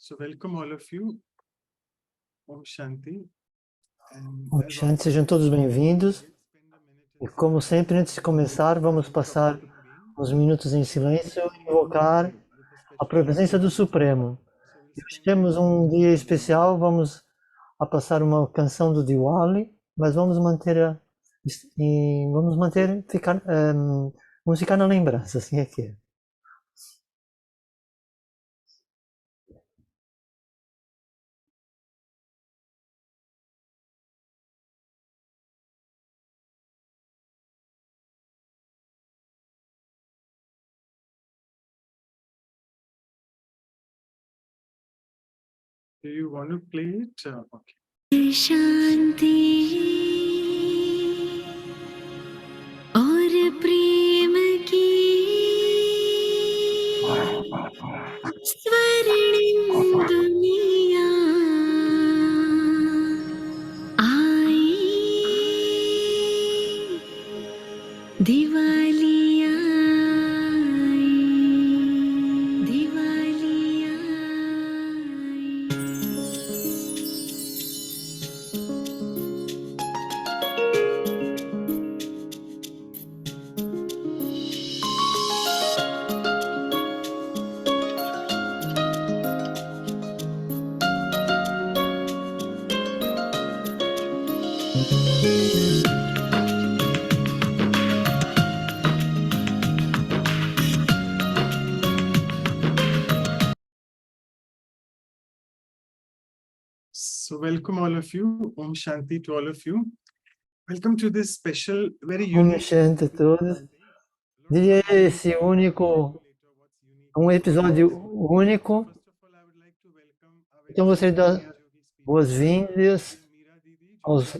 So welcome all of you. Om Shanti. Om Shanti, sejam todos bem-vindos. E como sempre, antes de começar, vamos passar uns minutos em silêncio e invocar a presença do Supremo. E hoje temos um dia especial, vamos a passar uma canção do Diwali, mas vamos manter vamos ficar na lembrança, assim é que é. Do you want to play it? Okay. शांति और प्रेम की स्वर्णिम दुनिया आई दिवाली आई दिवाली आई So welcome all of you. Om Shanti to all of you. Welcome to this special, very Om unique. Shanti a todos. Diria esse único, um episódio único. Então gostaria de dar boas-vindas aos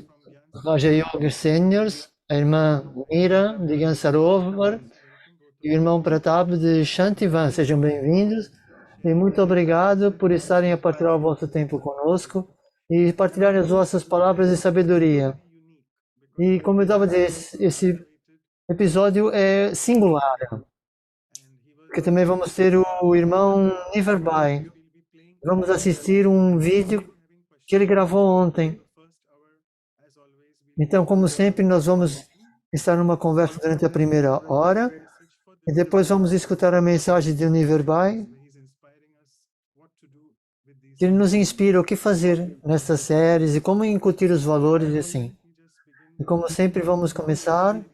Raja Yogi Seniors, a irmã Mira de Gansarovar e o irmão Pratap de Shantivan. Sejam bem-vindos e muito obrigado por estarem a partilhar o vosso tempo conosco e partilhar as vossas palavras de sabedoria. E como eu estava dizendo, esse episódio é singular, porque também vamos ter o irmão Niverbai. Vamos assistir um vídeo que ele gravou ontem. Então, como sempre, nós vamos estar numa conversa durante a primeira hora e depois vamos escutar a mensagem de Niverbai, que ele nos inspira o que fazer nessas séries e como incutir os valores e assim. E como sempre, vamos começar.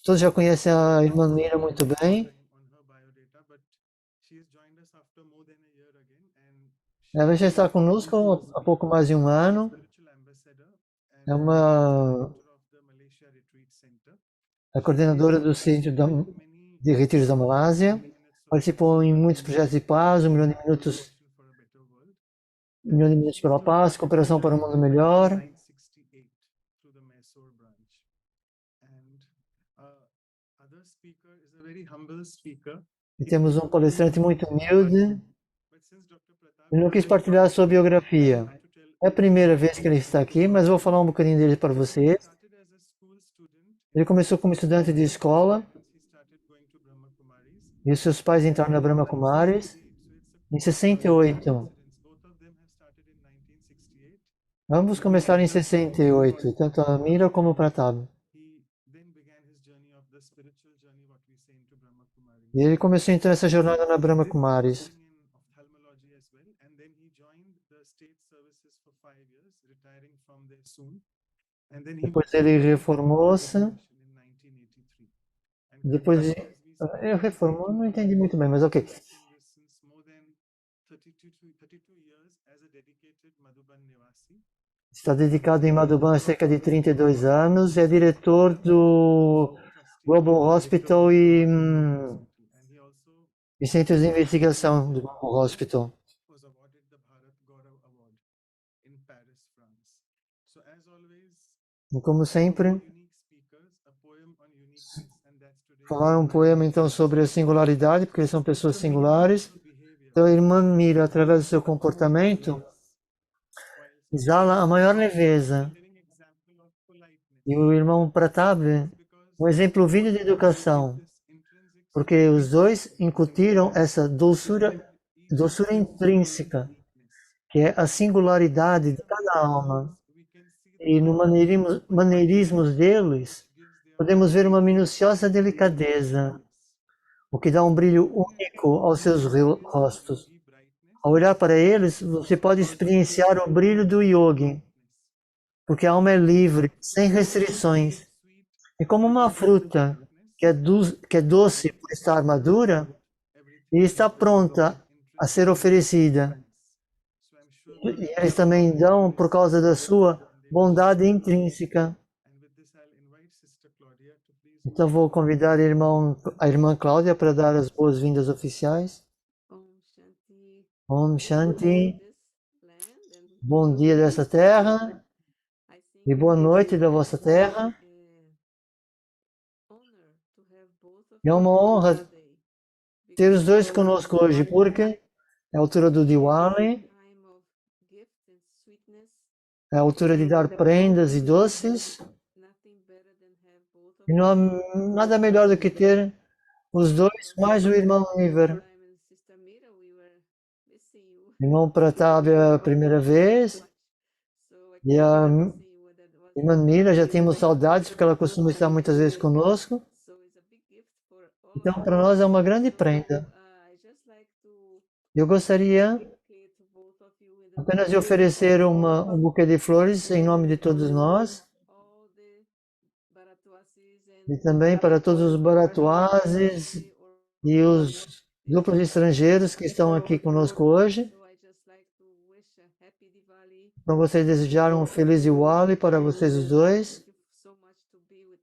Todos já conhecem a irmã Mira muito bem. Ela já está conosco há pouco mais de um ano. É a coordenadora do Centro de Retiros da Malásia. Participou em muitos projetos de paz, 1 milhão de minutos pela paz, cooperação para um mundo melhor. E temos um palestrante muito humilde. Ele não quis partilhar sua biografia. É a primeira vez que ele está aqui, mas vou falar um bocadinho dele para vocês. Ele começou como estudante de escola e os seus pais entraram na Brahma Kumaris em 68. Ambos começaram em 68, tanto a Mira como o Pratap. E ele começou então essa jornada na Brahma Kumaris. Depois ele reformou-se. Depois ele reformou, não entendi muito bem, mas ok. Está dedicado em Madhuban há cerca de 32 anos, é diretor do Global Hospital e centros de investigação do Global Hospital. E como sempre, falar um poema então sobre a singularidade, porque eles são pessoas singulares. Então a irmã Mira, através do seu comportamento, exala a maior leveza. E o irmão Pratap, um exemplo vindo de educação, porque os dois incutiram essa doçura doçura intrínseca, que é a singularidade de cada alma. E no maneirismos deles, podemos ver uma minuciosa delicadeza, o que dá um brilho único aos seus rostos. Ao olhar para eles, você pode experienciar o brilho do yogi, porque a alma é livre, sem restrições. E como uma fruta que é doce por estar madura e está pronta a ser oferecida. E eles também dão por causa da sua bondade intrínseca. Então vou convidar a irmã Cláudia para dar as boas-vindas oficiais. Om Shanti. Bom dia dessa terra e boa noite da vossa terra. É uma honra ter os dois conosco hoje, porque é a altura do Diwali, é a altura de dar prendas e doces. E não há nada melhor do que ter os dois, mais o irmão Niver. Irmão Pratap é a primeira vez, e a irmã Mira já temos saudades, porque ela costuma estar muitas vezes conosco. Então, para nós é uma grande prenda. Eu gostaria apenas de oferecer um buquê de flores em nome de todos nós, e também para todos os baratuazes e os grupos estrangeiros que estão aqui conosco hoje. Então, gostaria de desejar um feliz Diwali para vocês os dois.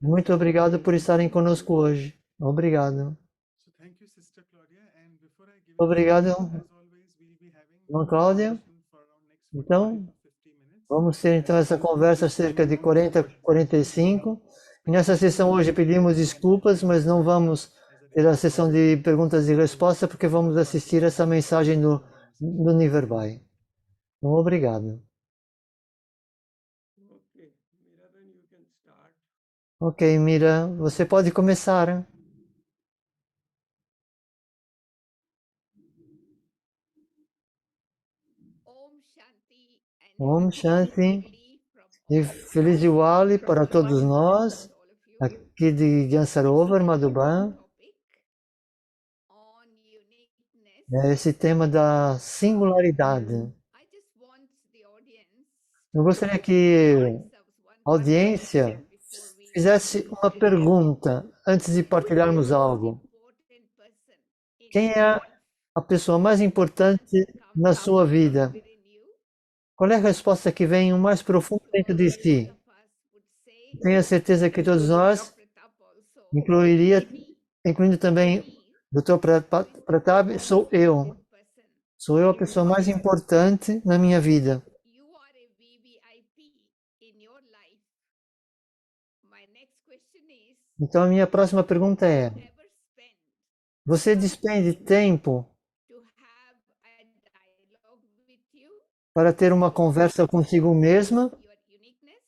Muito obrigado por estarem conosco hoje. Obrigado. Obrigado, irmã Cláudia. Então, vamos ter então essa conversa cerca de 40, 45. E nessa sessão hoje pedimos desculpas, mas não vamos ter a sessão de perguntas e respostas, porque vamos assistir essa mensagem no Niverbhai. Então, obrigado. Ok, Mira, você pode começar. Om Shanti. E feliz Diwali para todos nós, aqui de Gansarovar, Madhuban. É esse tema da singularidade. Eu gostaria que a audiência fizesse uma pergunta antes de partilharmos algo. Quem é a pessoa mais importante na sua vida? Qual é a resposta que vem o mais profundo dentro de si? Tenho a certeza que todos nós, incluindo também Dr. Pratap, sou eu. Sou eu a pessoa mais importante na minha vida. Então a minha próxima pergunta é: você despende tempo para ter uma conversa consigo mesma,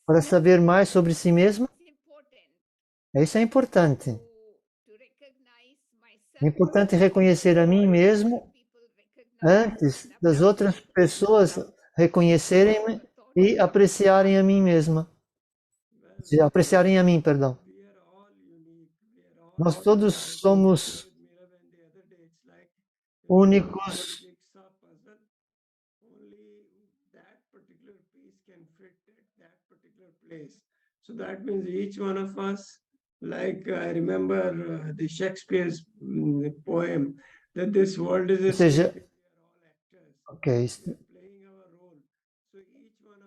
para saber mais sobre si mesma? Isso é importante. É importante reconhecer a mim mesmo antes das outras pessoas reconhecerem-me e apreciarem a mim mesma. Apreciarem a mim, perdão. Nós todos somos únicos. So that means each one of us, like I remember the Shakespeare's poem, that this world is a Ou seja, stage, ok.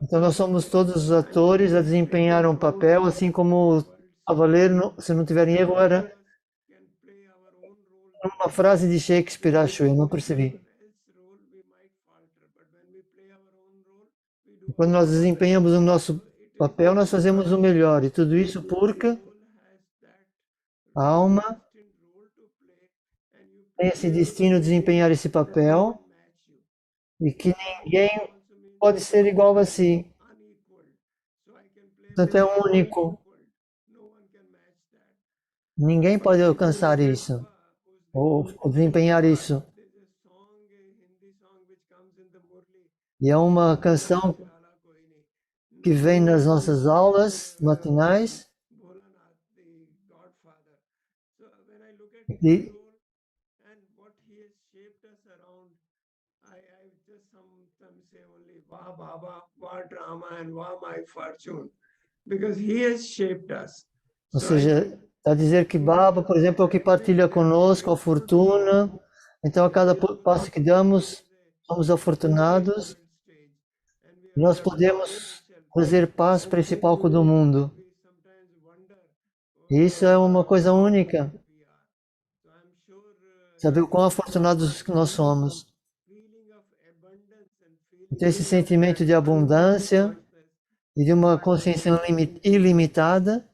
Então nós somos todos os atores a desempenhar um papel, assim como o cavaleiro, se não tiver erro, era uma frase de Shakespeare, acho eu, não percebi. Quando nós desempenhamos o nosso papel, nós fazemos o melhor, e tudo isso porque a alma tem esse destino de desempenhar esse papel e que ninguém pode ser igual a si. Portanto, é único. Ninguém pode alcançar isso ou desempenhar isso. E é uma canção que vem nas nossas aulas matinais. Bholanath, the Godfather. So when I look at E his role and what he has shaped us around, I just sometimes say only Vah Baba, Vah Drama, and Vah My Fortune, because he has shaped us. ou So I seja, think está a dizer que Baba, por exemplo, é o que partilha conosco a fortuna. Então, a cada passo que damos, somos afortunados stage, and we e are nós just podemos trazer paz para esse palco do mundo. we sometimes wonder E isso é uma coisa única, we are. So I'm sure saber o quão afortunados que nós somos. feeling of abundance and feeling Ter esse sentimento de abundância e de uma consciência ilimitada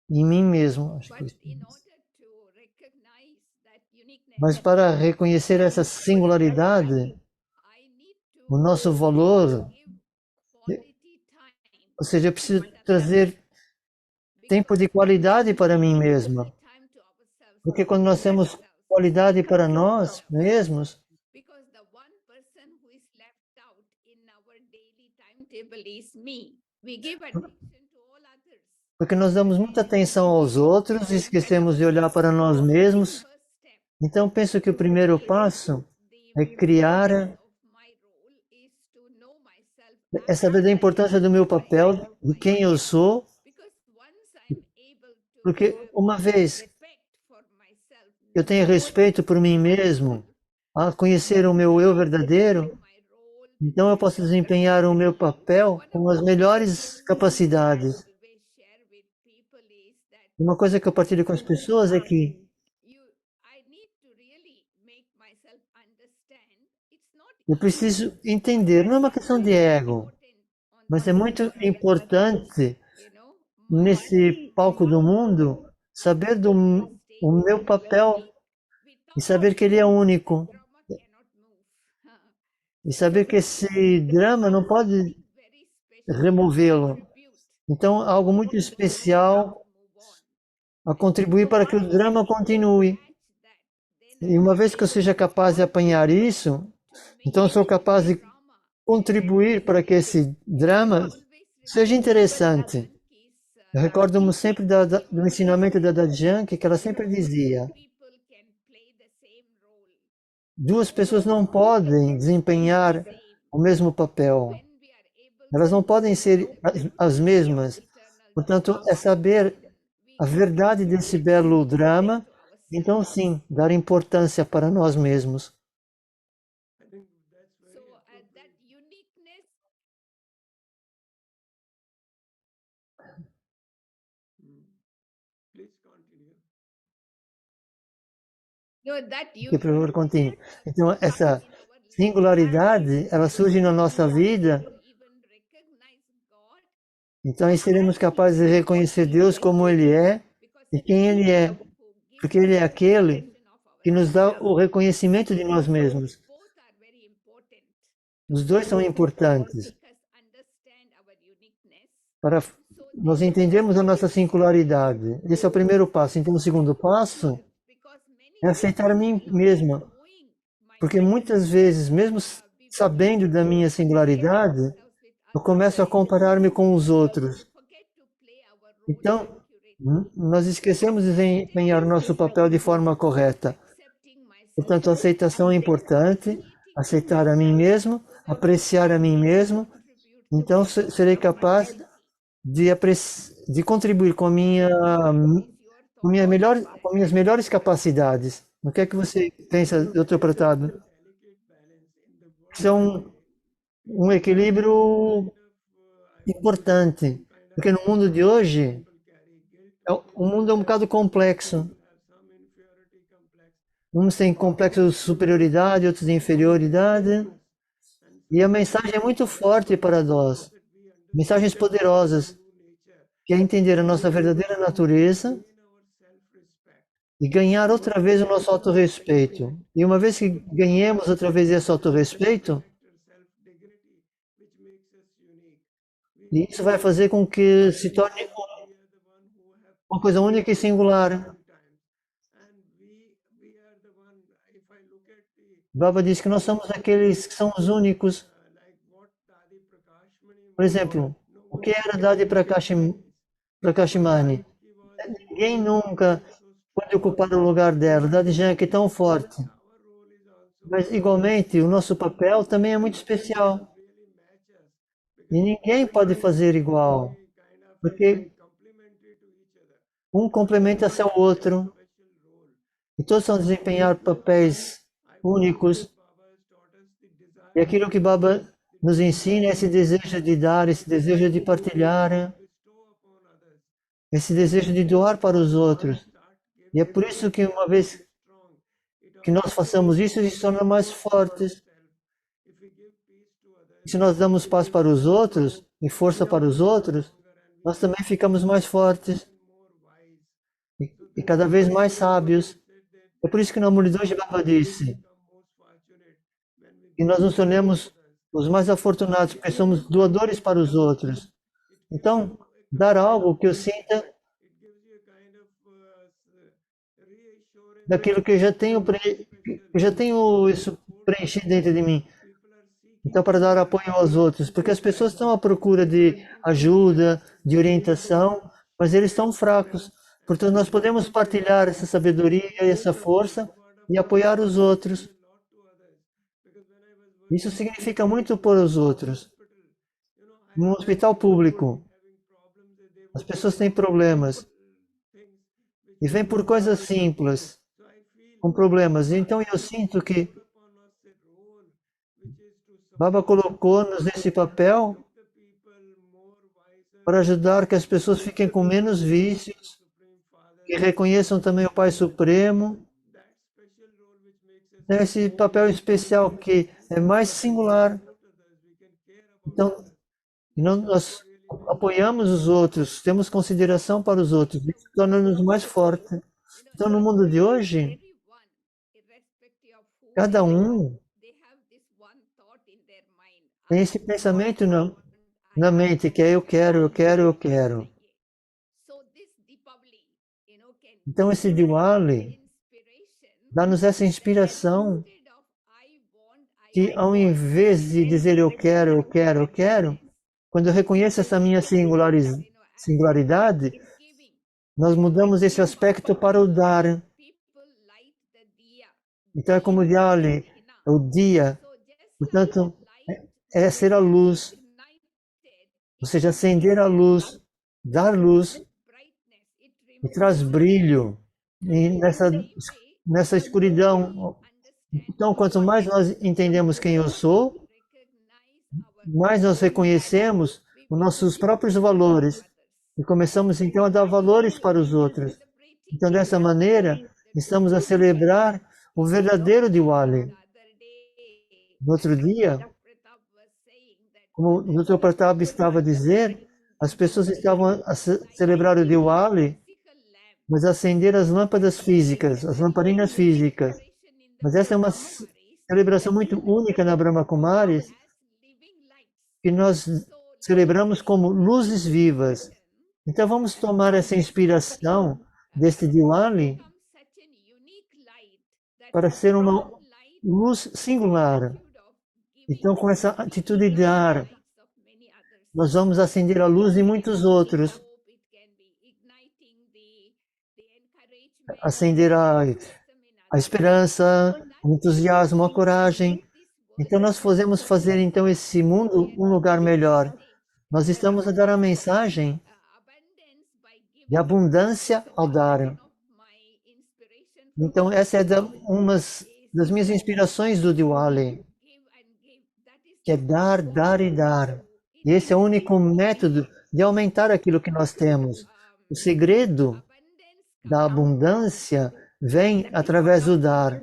em mim mesmo. Acho que But isso. in order to recognize that uniqueness, Mas para reconhecer essa singularidade, I need to o nosso valor, give quality time. ou seja, eu preciso trazer tempo de qualidade para mim mesma. Time to ourselves. Porque quando nós temos qualidade para nós mesmos, Because the one person who is left out in our daily timetable is me. We give attention to all others. porque nós damos muita atenção aos outros e esquecemos de olhar para nós mesmos. First step. Então, penso que o primeiro passo é criar, Of my role is to know myself é saber da importância do meu papel, de quem eu sou, because once I'm able to porque uma vez respect for myself, eu tenho respeito por mim mesmo, a conhecer o meu eu verdadeiro, my role então eu posso desempenhar o meu papel com as melhores capacidades. always share with people is that Uma coisa que eu partilho com as pessoas é que I need to really make myself understand it's not eu preciso entender, não é uma questão de ego, mas é muito importante you know nesse palco do mundo saber do o meu papel e saber que ele é único drama cannot move. e saber que esse drama não pode Very special removê-lo. tribute Então, algo muito especial a contribuir para que o drama continue. that E uma vez que eu seja capaz de apanhar isso, então eu sou capaz de contribuir para que esse drama seja interessante. Eu recordo-me sempre do ensinamento da Dajanki, que ela sempre dizia: people can play the same role duas pessoas não podem desempenhar o mesmo papel. when we are able Elas não podem ser as mesmas. Portanto, é saber a verdade desse belo drama, então sim, dar importância para nós mesmos. I think that's very so that uniqueness please continue. no that Que por favor continue. Então, essa singularidade, ela surge na nossa vida, even recognize God então aí seremos capazes de reconhecer Deus como Ele é e quem Ele é, who gives porque Ele é aquele of our que nos dá o reconhecimento de nós mesmos. both are very important. Os dois são importantes Make us understand our uniqueness para nós entendermos a nossa singularidade. Esse é o primeiro passo. Então, o segundo passo because many é aceitar a mim mesma, knowing my porque muitas vezes, mesmo sabendo da minha singularidade, selves with eu começo a comparar-me com os outros. forget to play our role Então, accurately, nós esquecemos de desempenhar o nosso papel de forma correta. accepting myself Portanto, a aceitação é importante, aceitar a mim mesmo, apreciar a mim mesmo. Então, serei capaz de contribuir com com minhas melhores capacidades. O que é que você pensa, Dr. Pratado? Isso é um equilíbrio importante, porque no mundo de hoje, o mundo é um bocado complexo. Uns têm complexo de superioridade, outros de inferioridade. E a mensagem é muito forte para nós. Mensagens poderosas, que é entender a nossa verdadeira natureza e ganhar outra vez o nosso autorrespeito. E uma vez que ganhemos outra vez esse autorrespeito, e isso vai fazer com que se torne uma coisa única e singular. Baba diz que nós somos aqueles que são os únicos. Por exemplo, o que era dado para Kashmani? Ninguém nunca pode ocupar o lugar dela. Dadi Janki é tão forte. Mas, igualmente, o nosso papel também é muito especial. E ninguém pode fazer igual. Porque um complementa-se ao outro. E todos vão desempenhar papéis únicos. E aquilo que Baba nos ensina é esse desejo de dar, esse desejo de partilhar, esse desejo de doar para os outros. E é por isso que uma vez que nós façamos isso, isso se torna mais fortes. Se nós damos paz para os outros e força para os outros, nós também ficamos mais fortes e cada vez mais sábios. É por isso que no Amuridoji Baba disse que nós nos tornemos os mais afortunados, porque somos doadores para os outros. Então, dar algo que eu sinta daquilo que eu já tenho isso preenchido dentro de mim. Então, para dar apoio aos outros, porque as pessoas estão à procura de ajuda, de orientação, mas eles estão fracos. Portanto, nós podemos partilhar essa sabedoria e essa força e apoiar os outros. Isso significa muito para os outros. No hospital público, as pessoas têm problemas e vêm por coisas simples, com problemas. Então, eu sinto que Baba colocou-nos nesse papel para ajudar que as pessoas fiquem com menos vícios, que reconheçam também o Pai Supremo. Então, esse papel especial que é mais singular. Então, nós apoiamos os outros, temos consideração para os outros, isso torna-nos mais fortes. Então, no mundo de hoje, cada um tem esse pensamento na mente, que é eu quero, eu quero, eu quero. Então, esse Diwali dá-nos essa inspiração que, ao invés de dizer eu quero, eu quero, eu quero, quando eu reconheço essa minha singularidade, nós mudamos esse aspecto para o dar. Então, é como o Diwali, é o dia. Portanto, é ser a luz, ou seja, acender a luz, dar luz, e traz brilho nessa escuridão. Então, quanto mais nós entendemos quem eu sou, mais nós reconhecemos os nossos próprios valores e começamos então a dar valores para os outros. Então, dessa maneira, estamos a celebrar o verdadeiro Diwali. No outro dia, como o Dr. Pratap estava a dizer, as pessoas estavam a celebrar o Diwali, mas acender as lâmpadas físicas, as lamparinas físicas. Mas essa é uma celebração muito única na Brahma Kumaris, que nós celebramos como luzes vivas. Então vamos tomar essa inspiração deste Diwali para ser uma luz singular. Então, com essa atitude de dar, nós vamos acender a luz de muitos outros. Acender a esperança, o entusiasmo, a coragem. Então, nós podemos fazer então esse mundo um lugar melhor. Nós estamos a dar a mensagem de abundância ao dar. Então, essa é uma das minhas inspirações do Diwali, que é dar, dar e dar. E esse é o único método de aumentar aquilo que nós temos. O segredo da abundância vem através do dar.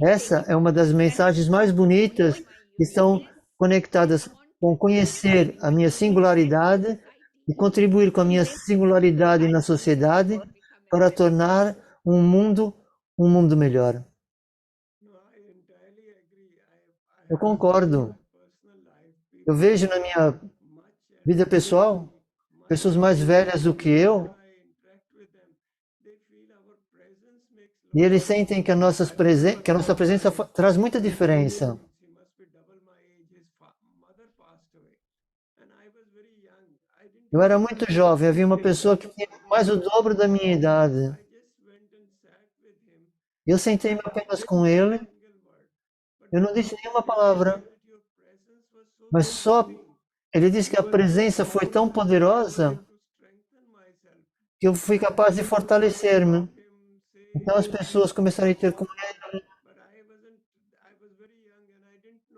Essa é uma das mensagens mais bonitas que estão conectadas com conhecer a minha singularidade e contribuir com a minha singularidade na sociedade para tornar um mundo melhor. Eu concordo. Eu vejo na minha vida pessoal pessoas mais velhas do que eu e eles sentem que a nossa presença traz muita diferença. Eu era muito jovem, havia uma pessoa que tinha mais o dobro da minha idade. Eu sentei-me apenas com ele, eu não disse nenhuma palavra, mas só ele disse que a presença foi tão poderosa que eu fui capaz de fortalecer-me. Então as pessoas começaram a ter com ele.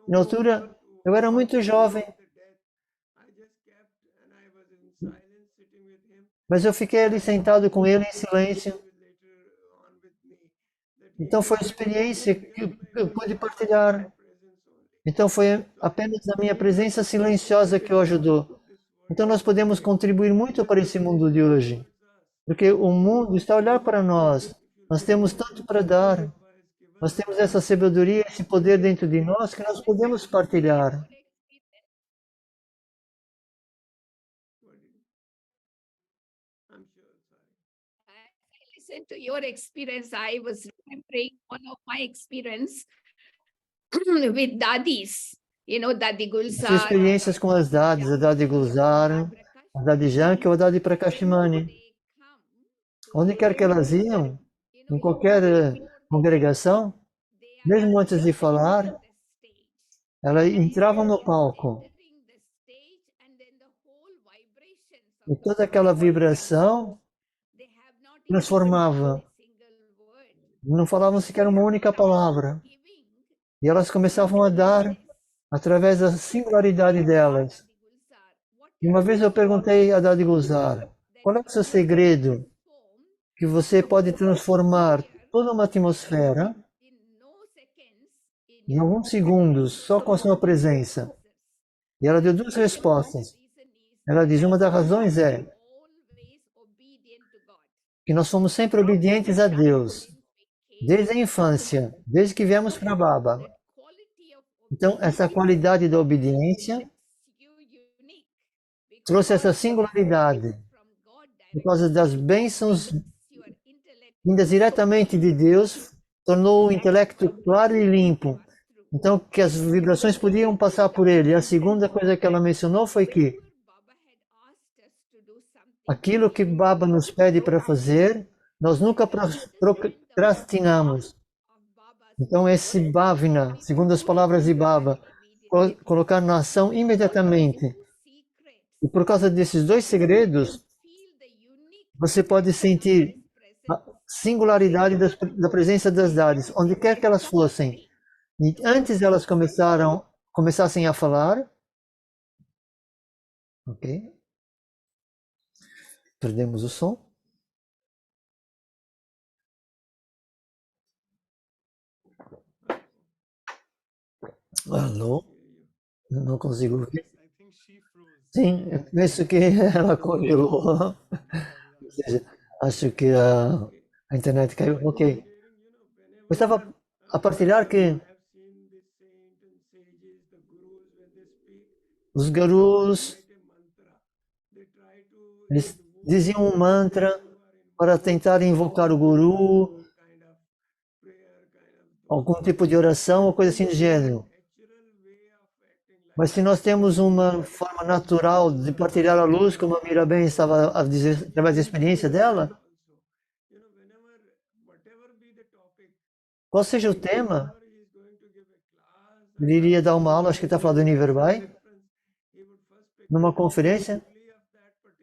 Na altura, eu era muito jovem, mas eu fiquei ali sentado com ele em silêncio. Então foi a experiência que eu pude partilhar. Então foi apenas a minha presença silenciosa que o ajudou. Então nós podemos contribuir muito para esse mundo de hoje, porque o mundo está a olhar para nós. Nós temos tanto para dar. Nós temos essa sabedoria, esse poder dentro de nós que nós podemos partilhar. I listened to your experience. I was remembering one of my experience with dadis. You know, Dadi As Gulzar. experiências com as dadis, a Dadi Gulzar, a Dadi Janki ou a Dadi Prakashimani. Onde quer que elas iam, em qualquer congregação, mesmo antes de falar, elas entravam no palco. E toda aquela vibração transformava. Não falavam sequer uma única palavra. E elas começavam a dar através da singularidade delas. E uma vez eu perguntei a Dadi Gulzar, qual é o seu segredo que você pode transformar toda uma atmosfera em alguns segundos, só com a sua presença? E ela deu duas respostas. Ela diz, uma das razões é que nós somos sempre obedientes a Deus, desde a infância, desde que viemos para Baba. Então, essa qualidade da obediência trouxe essa singularidade, por causa das bênçãos vindas diretamente de Deus, tornou o intelecto claro e limpo. Então, que as vibrações podiam passar por ele. E a segunda coisa que ela mencionou foi que aquilo que Baba nos pede para fazer, nós nunca procrastinamos. Então, esse Bhavana, segundo as palavras de Baba, colocar na ação imediatamente. E por causa desses dois segredos, você pode sentir a singularidade da presença das Dadis, onde quer que elas fossem. E antes elas começassem a falar, ok? Perdemos o som. Alô? Não consigo ouvir. Sim, eu penso que ela congelou. Ou seja, acho que a internet caiu. Ok. Eu estava a partilhar que os gurus, eles diziam um mantra para tentar invocar o guru, algum tipo de oração ou coisa assim do gênero. Mas se nós temos uma forma natural de partilhar a luz, como a Miraben estava a dizer através da experiência dela, qual seja o tema, ele iria dar uma aula, acho que está falando do Niverbai, numa conferência.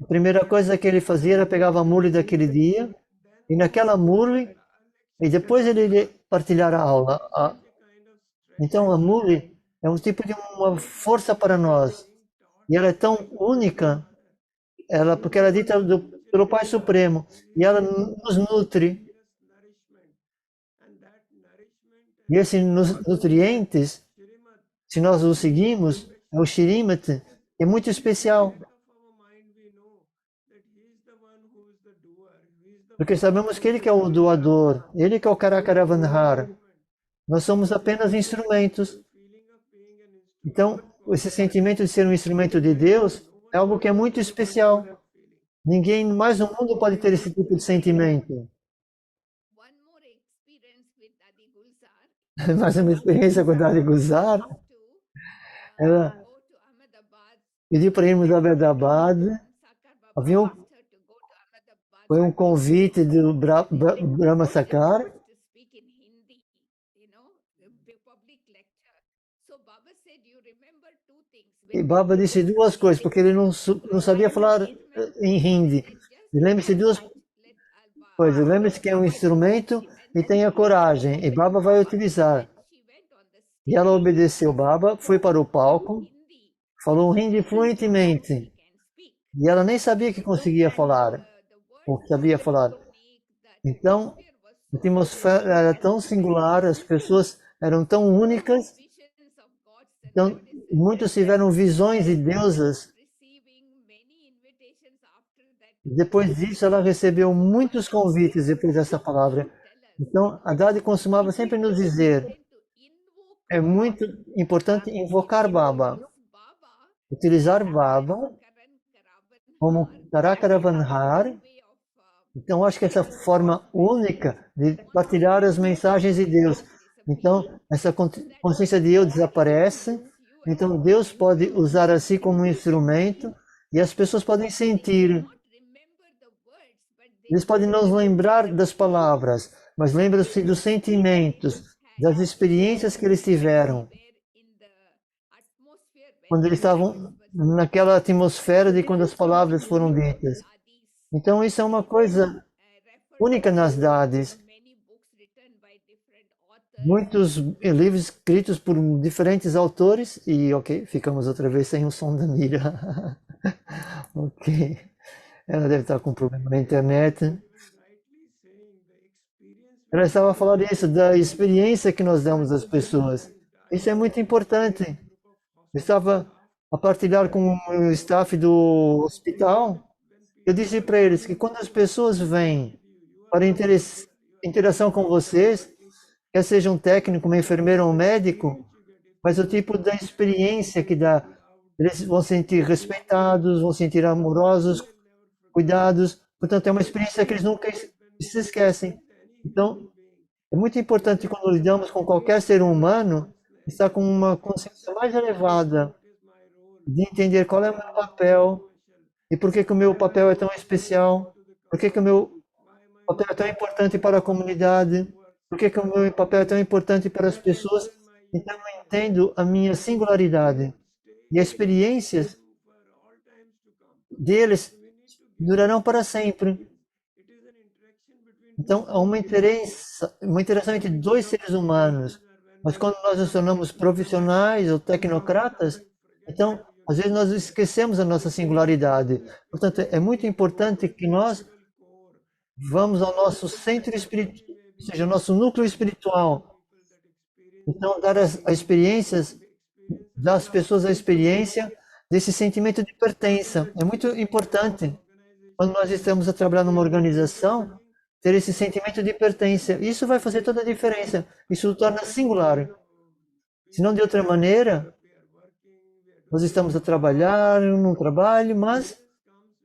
A primeira coisa que ele fazia era pegava a murli daquele dia, e naquela murli, e depois ele iria partilhar a aula. Então a murli é um tipo de uma força para nós. E ela é tão única, porque ela é dita pelo Pai Supremo. E ela nos nutre. E esses nutrientes, se nós os seguimos, é o Shrimati, é muito especial. Porque sabemos que ele que é o doador, ele que é o Karakaravanhar. Nós somos apenas instrumentos. Então, esse sentimento de ser um instrumento de Deus é algo que é muito especial. Ninguém mais no mundo pode ter esse tipo de sentimento. Mais uma experiência com a Dadi Gulzar. Ela pediu para irmos a Ahmedabad Havia foi um convite do Brahma Sakar. E Baba disse duas coisas, porque ele não sabia falar em hindi. Lembre-se de duas coisas. Lembre-se que é um instrumento e tenha coragem. E Baba vai utilizar. E ela obedeceu Baba, foi para o palco, falou hindi fluentemente. E ela nem sabia que conseguia falar, ou que sabia falar. Então, a atmosfera era tão singular, as pessoas eram tão únicas. Então, muitos tiveram visões de deusas. Depois disso, ela recebeu muitos convites depois dessa palavra. Então, a Dadi costumava sempre nos dizer, é muito importante invocar Baba, utilizar Baba como Karakaravanhar. Então, acho que essa forma única de partilhar as mensagens de Deus. Então, essa consciência de eu desaparece. Então, Deus pode usar assim como um instrumento e as pessoas podem sentir. Eles podem não lembrar das palavras, mas lembram-se dos sentimentos, das experiências que eles tiveram. Quando eles estavam naquela atmosfera de quando as palavras foram ditas. Então, isso é uma coisa única nas Dadis. Muitos livros escritos por diferentes autores e, ok, ficamos outra vez sem o som da Mira. Ok, ela deve estar com problema na internet. Ela estava falando isso, da experiência que nós damos às pessoas. Isso é muito importante. Eu estava a partilhar com o staff do hospital. Eu disse para eles que quando as pessoas vêm para interação com vocês, quer seja um técnico, uma enfermeira ou um médico, mas o tipo da experiência que dá, eles vão sentir respeitados, vão sentir amorosos, cuidados. Portanto, é uma experiência que eles nunca se esquecem. Então, é muito importante quando lidamos com qualquer ser humano, estar com uma consciência mais elevada, de entender qual é o meu papel e por que o meu papel é tão especial, por que o meu papel é tão importante para a comunidade, por que o meu papel é tão importante para as pessoas. Então, eu entendo a minha singularidade e as experiências deles durarão para sempre. Então, há uma interação entre dois seres humanos. Mas quando nós nos tornamos profissionais ou tecnocratas, então, às vezes nós esquecemos a nossa singularidade. Portanto, é muito importante que nós vamos ao nosso centro espiritual, ou seja, ao nosso núcleo espiritual. Então, dar as experiências, dar às pessoas a experiência desse sentimento de pertença. É muito importante, quando nós estamos a trabalhar numa organização, ter esse sentimento de pertença. Isso vai fazer toda a diferença. Isso o torna singular. Se não de outra maneira, nós estamos a trabalhar num trabalho, mas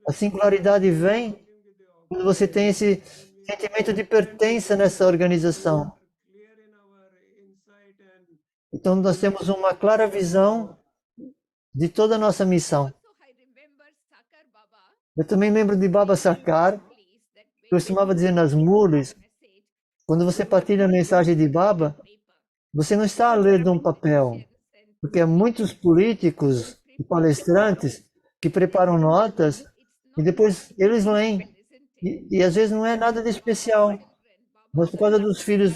a singularidade vem quando você tem esse sentimento de pertença nessa organização. Então, nós temos uma clara visão de toda a nossa missão. Eu também lembro de Baba Sakar, que costumava dizer nas mules, quando você partilha a mensagem de Baba, você não está a ler de um papel, porque há muitos políticos e palestrantes que preparam notas e depois eles leem. E às vezes não é nada de especial. Mas por causa dos filhos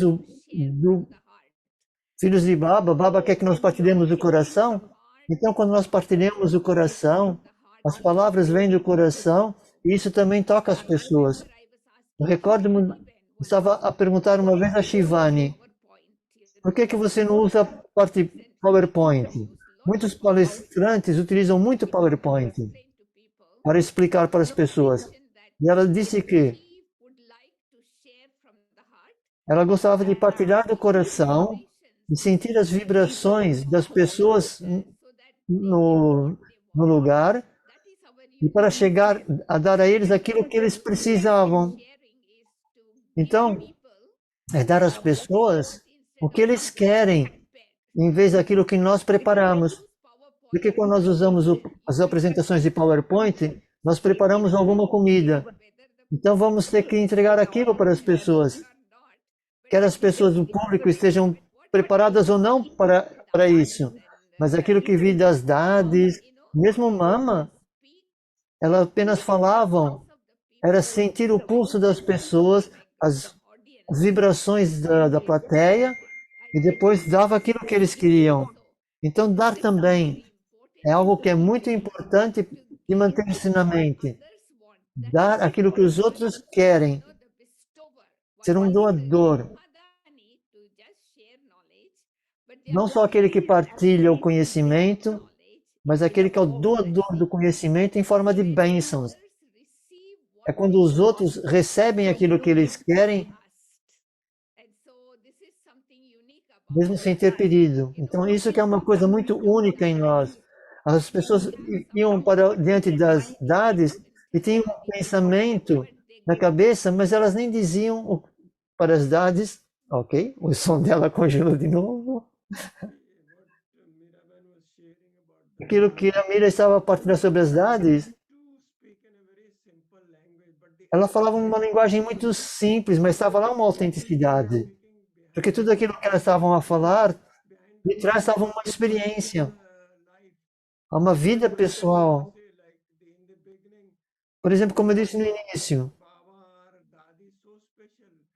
filhos de Baba, Baba quer que nós partilhemos o coração. Então, quando nós partilhamos o coração, as palavras vêm do coração e isso também toca as pessoas. Eu recordo-me, estava a perguntar uma vez a Shivani, por que você não usa parte PowerPoint? Muitos palestrantes utilizam muito PowerPoint para explicar para as pessoas. E ela disse que ela gostava de partilhar do coração e sentir as vibrações das pessoas no lugar e para chegar a dar a eles aquilo que eles precisavam. Então, é dar às pessoas o que eles querem, em vez daquilo que nós preparamos. Porque quando nós usamos as apresentações de PowerPoint, nós preparamos alguma comida. Então vamos ter que entregar aquilo para as pessoas. Quer as pessoas do público estejam preparadas ou não para isso. Mas aquilo que vi das Dadis, mesmo Mama, elas apenas falavam, era sentir o pulso das pessoas, as vibrações da plateia, e depois dava aquilo que eles queriam. Então dar também é algo que é muito importante de manter-se na mente. Dar aquilo que os outros querem. Ser um doador. Não só aquele que partilha o conhecimento, mas aquele que é o doador do conhecimento em forma de bênçãos. É quando os outros recebem aquilo que eles querem, mesmo sem ter pedido. Então isso que é uma coisa muito única em nós. As pessoas iam para diante das Dadis e tinham um pensamento na cabeça, mas elas nem diziam para as Dadis. Ok, o som dela congelou de novo. Aquilo que a Mira estava partilhando sobre as Dadis, ela falava uma linguagem muito simples, mas estava lá uma autenticidade. Porque tudo aquilo que elas estavam a falar, de trás estava uma experiência, uma vida pessoal. Por exemplo, como eu disse no início,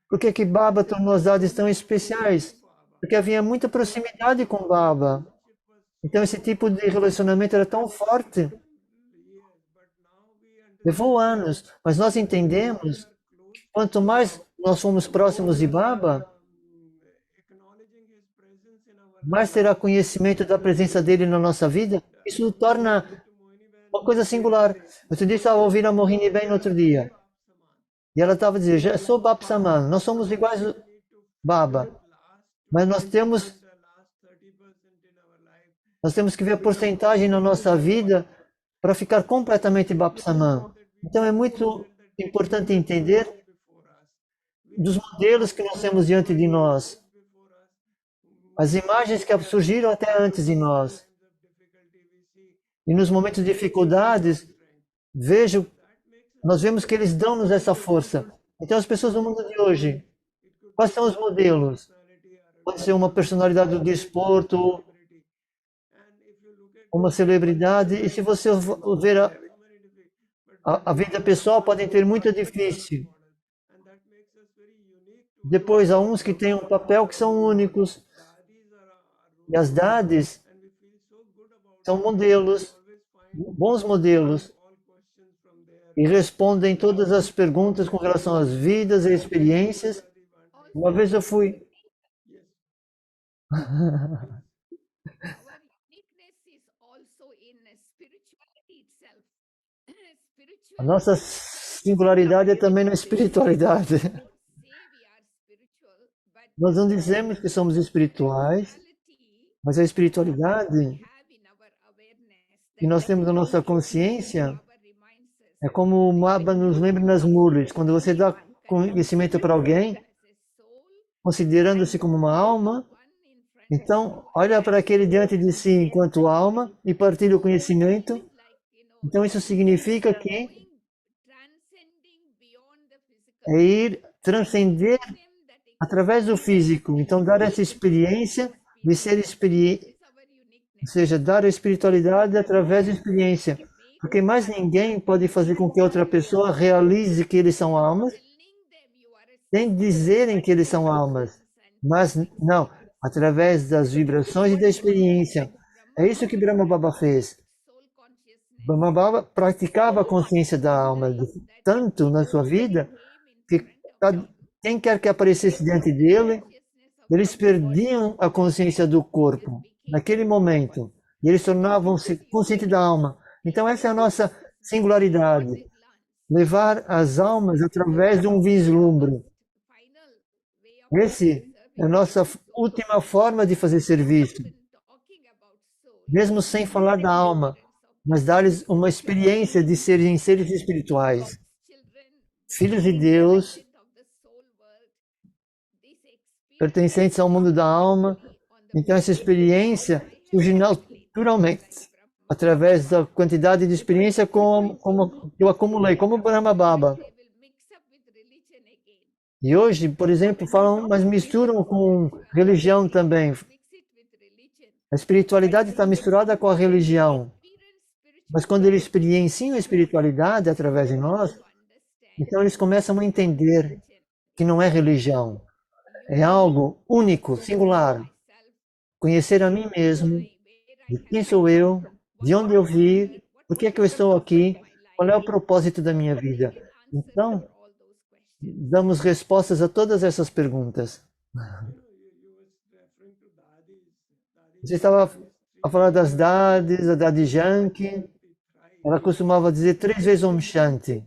por que Baba tornou as Dadis tão especiais? Porque havia muita proximidade com Baba. Então esse tipo de relacionamento era tão forte. Levou anos, mas nós entendemos que quanto mais nós fomos próximos de Baba, mais terá conhecimento da presença dele na nossa vida. Isso torna uma coisa singular. Outro dia estava ouvindo a Mohini bem no outro dia. E ela estava dizendo, já sou Bapsaman, nós somos iguais a Baba. Mas nós temos que ver a porcentagem na nossa vida para ficar completamente Bapsaman. Então é muito importante entender dos modelos que nós temos diante de nós. As imagens que surgiram até antes de nós. E nos momentos de dificuldades, nós vemos que eles dão-nos essa força. Então as pessoas do mundo de hoje, quais são os modelos? Pode ser uma personalidade do desporto, uma celebridade, e se você ver a vida pessoal, podem ter muito difícil. Depois há uns que têm um papel que são únicos. E as Dadis são modelos, bons modelos, e respondem todas as perguntas com relação às vidas e experiências. Uma vez eu fui... A nossa singularidade é também na espiritualidade. Nós não dizemos que somos espirituais, mas a espiritualidade que nós temos na nossa consciência é como o Baba nos lembra nas Murlis. Quando você dá conhecimento para alguém, considerando-se como uma alma, então olha para aquele diante de si enquanto alma e partilha o conhecimento. Então isso significa que é ir transcender através do físico. Então dar essa experiência de ser ou seja, dar a espiritualidade através da experiência. Porque mais ninguém pode fazer com que outra pessoa realize que eles são almas, sem dizerem que eles são almas. Mas não, através das vibrações e da experiência. É isso que Brahma Baba fez. Brahma Baba praticava a consciência da alma tanto na sua vida que quem quer que aparecesse diante dele, eles perdiam a consciência do corpo naquele momento e eles tornavam-se conscientes da alma. Então essa é a nossa singularidade, levar as almas através de um vislumbre. Esse é a nossa última forma de fazer serviço, mesmo sem falar da alma, mas dar-lhes uma experiência de serem seres espirituais, filhos de Deus, pertencentes ao mundo da alma. Então essa experiência surge naturalmente através da quantidade de experiência como eu acumulei, como Brahma Baba. They will mix up with religion again. E hoje, por exemplo, falam, mas misturam com religião também. Mix it with religion. A espiritualidade está misturada com a religião. Mas quando eles experienciam a espiritualidade através de nós, então eles começam a entender que não é religião. É algo único, singular. Conhecer a mim mesmo, de quem sou eu, de onde eu vim, por que é que eu estou aqui, qual é o propósito da minha vida. Então, damos respostas a todas essas perguntas. Você estava a falar das Dadis, a Dadi Janki. Ela costumava dizer 3 vezes Om Shanti.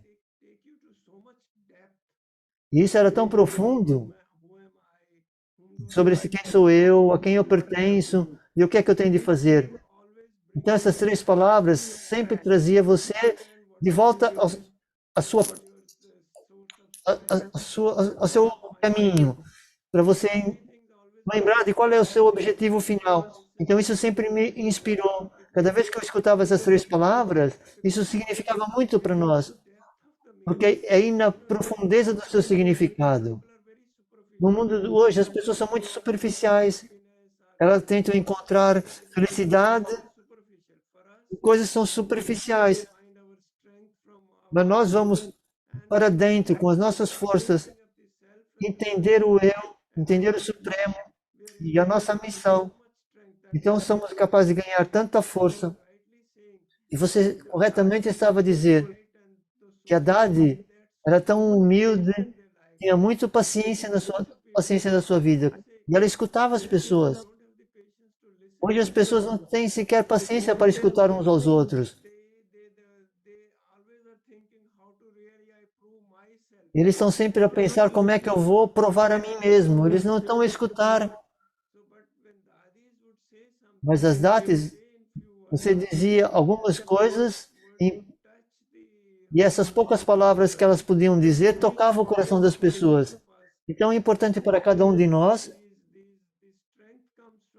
E isso era tão profundo sobre quem sou eu, a quem eu pertenço e o que é que eu tenho de fazer. Então essas 3 palavras sempre trazia você de volta ao seu caminho, para você lembrar de qual é o seu objetivo final. Então isso sempre me inspirou. Cada vez que eu escutava essas 3 palavras, isso significava muito para nós, porque é aí na profundeza do seu significado. No mundo de hoje, as pessoas são muito superficiais. Elas tentam encontrar felicidade em coisas que são superficiais. Mas nós vamos para dentro, com as nossas forças, entender o eu, entender o Supremo e a nossa missão. Então somos capazes de ganhar tanta força. E você corretamente estava a dizer que a Dadi era tão humilde, tinha muito paciência na sua vida. E ela escutava as pessoas. Hoje as pessoas não têm sequer paciência para escutar uns aos outros. Eles estão sempre a pensar como é que eu vou provar a mim mesmo. Eles não estão a escutar. Mas as Datis, você dizia algumas coisas e essas poucas palavras que elas podiam dizer tocavam o coração das pessoas. Então é importante para cada um de nós.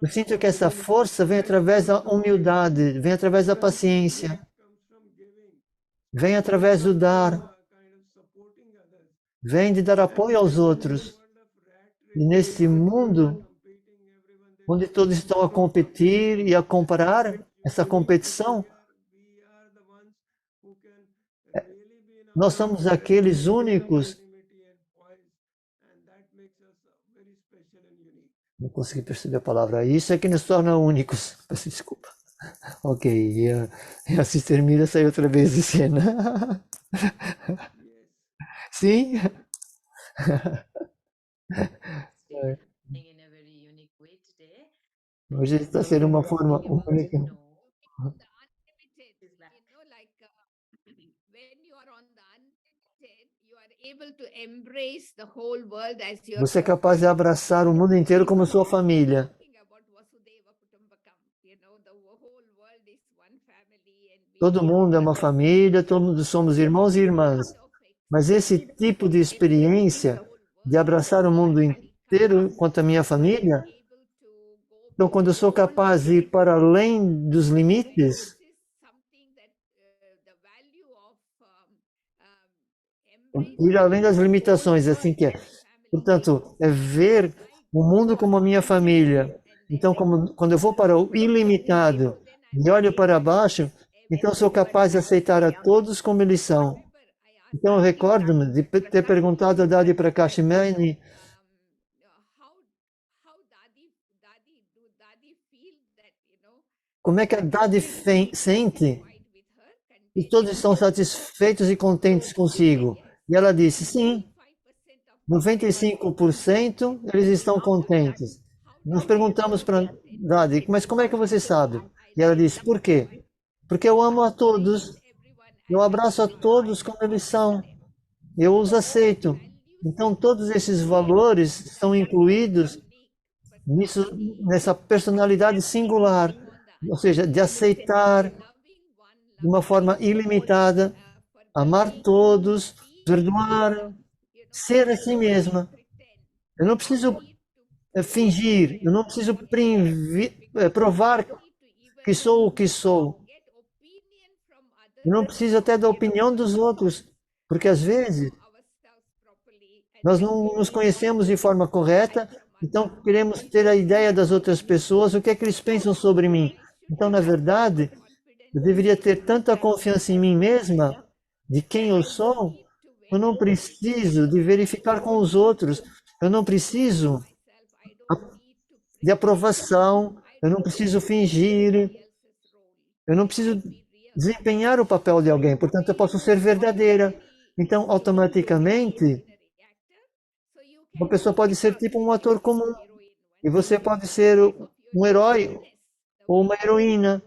Eu sinto que essa força vem através da humildade, vem através da paciência, vem através do dar, vem de dar apoio aos outros. E nesse mundo onde todos estão a competir e a comparar, essa competição, nós somos aqueles únicos. Não consegui perceber a palavra. Isso é que nos torna únicos. Peço desculpa. Ok, e a Sister Mira saiu outra vez de cena. Sim? Hoje está sendo uma forma única. Você é capaz de abraçar o mundo inteiro como sua família. Todo mundo é uma família, todos somos irmãos e irmãs. Mas esse tipo de experiência de abraçar o mundo inteiro quanto a minha família, então quando eu sou capaz de ir para além dos limites, ir além das limitações, assim que é. Portanto, é ver o mundo como a minha família. Então, quando eu vou para o ilimitado e olho para baixo, então sou capaz de aceitar a todos como eles são. Então, eu recordo-me de ter perguntado a Dadi Prakashimani como é que a Dadi sente e todos estão satisfeitos e contentes consigo. E ela disse, sim, 95% eles estão contentes. Nós perguntamos para Dadi, mas como é que você sabe? E ela disse, por quê? Porque eu amo a todos, eu abraço a todos como eles são, eu os aceito. Então todos esses valores estão incluídos nessa personalidade singular, ou seja, de aceitar de uma forma ilimitada, amar todos, perdoar, ser assim mesma. Eu não preciso fingir, eu não preciso provar que sou o que sou. Eu não preciso até da opinião dos outros, porque às vezes nós não nos conhecemos de forma correta, então queremos ter a ideia das outras pessoas, o que é que eles pensam sobre mim. Então, na verdade, eu deveria ter tanta confiança em mim mesma, de quem eu sou, eu não preciso de verificar com os outros, eu não preciso de aprovação, eu não preciso fingir, eu não preciso desempenhar o papel de alguém, portanto, eu posso ser verdadeira. Então, automaticamente, uma pessoa pode ser tipo um ator comum, e você pode ser um herói ou uma heroína,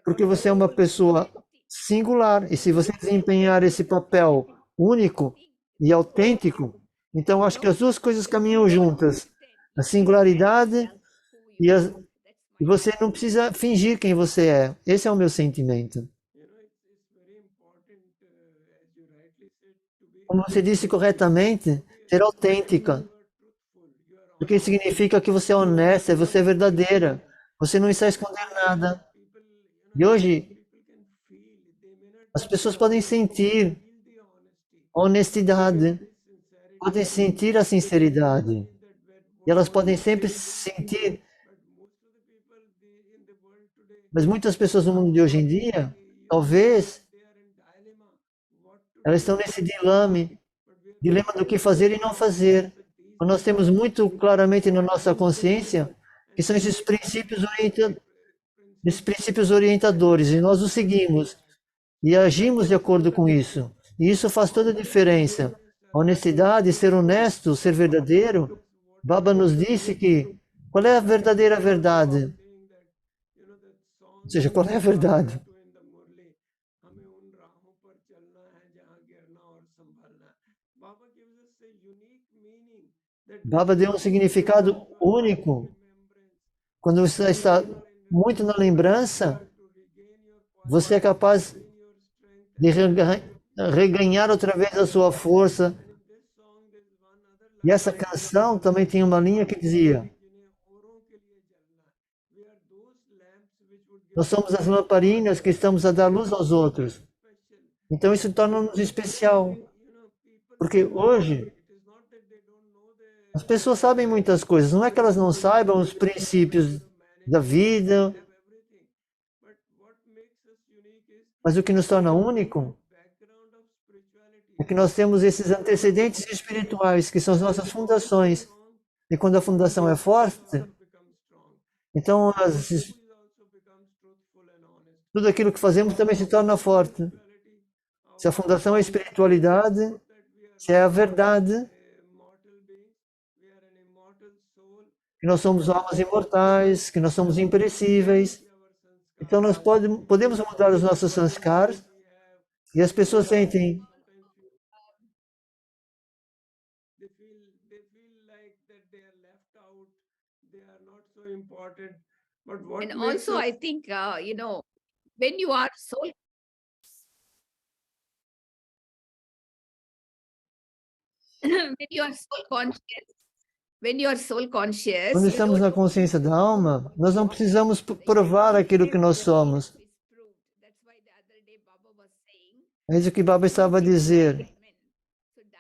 porque você é uma pessoa singular, e se você desempenhar esse papel único e autêntico, então acho que as duas coisas caminham juntas, a singularidade e você não precisa fingir quem você é. Esse é o meu sentimento. Como você disse corretamente, ser autêntica, porque significa que você é honesta, você é verdadeira, você não está escondendo nada. E hoje, as pessoas podem sentir a honestidade, podem sentir a sinceridade, e elas podem sempre sentir. Mas muitas pessoas no mundo de hoje em dia, talvez, elas estão nesse dilema do que fazer e não fazer. Mas nós temos muito claramente na nossa consciência que são esses princípios orientadores, e nós os seguimos e agimos de acordo com isso. E isso faz toda a diferença. A honestidade, ser honesto, ser verdadeiro. Baba nos disse que qual é a verdadeira verdade? Ou seja, qual é a verdade? Baba deu um significado único. Quando você está muito na lembrança, você é capaz de reganhar outra vez a sua força. E essa canção também tem uma linha que dizia: nós somos as lamparinas que estamos a dar luz aos outros. Então isso torna-nos especial. Porque hoje as pessoas sabem muitas coisas. Não é que elas não saibam os princípios da vida. Mas o que nos torna único é que nós temos esses antecedentes espirituais, que são as nossas fundações. E quando a fundação é forte, então tudo aquilo que fazemos também se torna forte. Se a fundação é a espiritualidade, se é a verdade, que nós somos almas imortais, que nós somos imperecíveis, então nós podemos mudar os nossos sanskars, e as pessoas sentem And also, I think, when you are soul when you are soul conscious, quando estamos na consciência da alma, nós não precisamos provar aquilo que nós somos. É isso que Baba estava a dizer.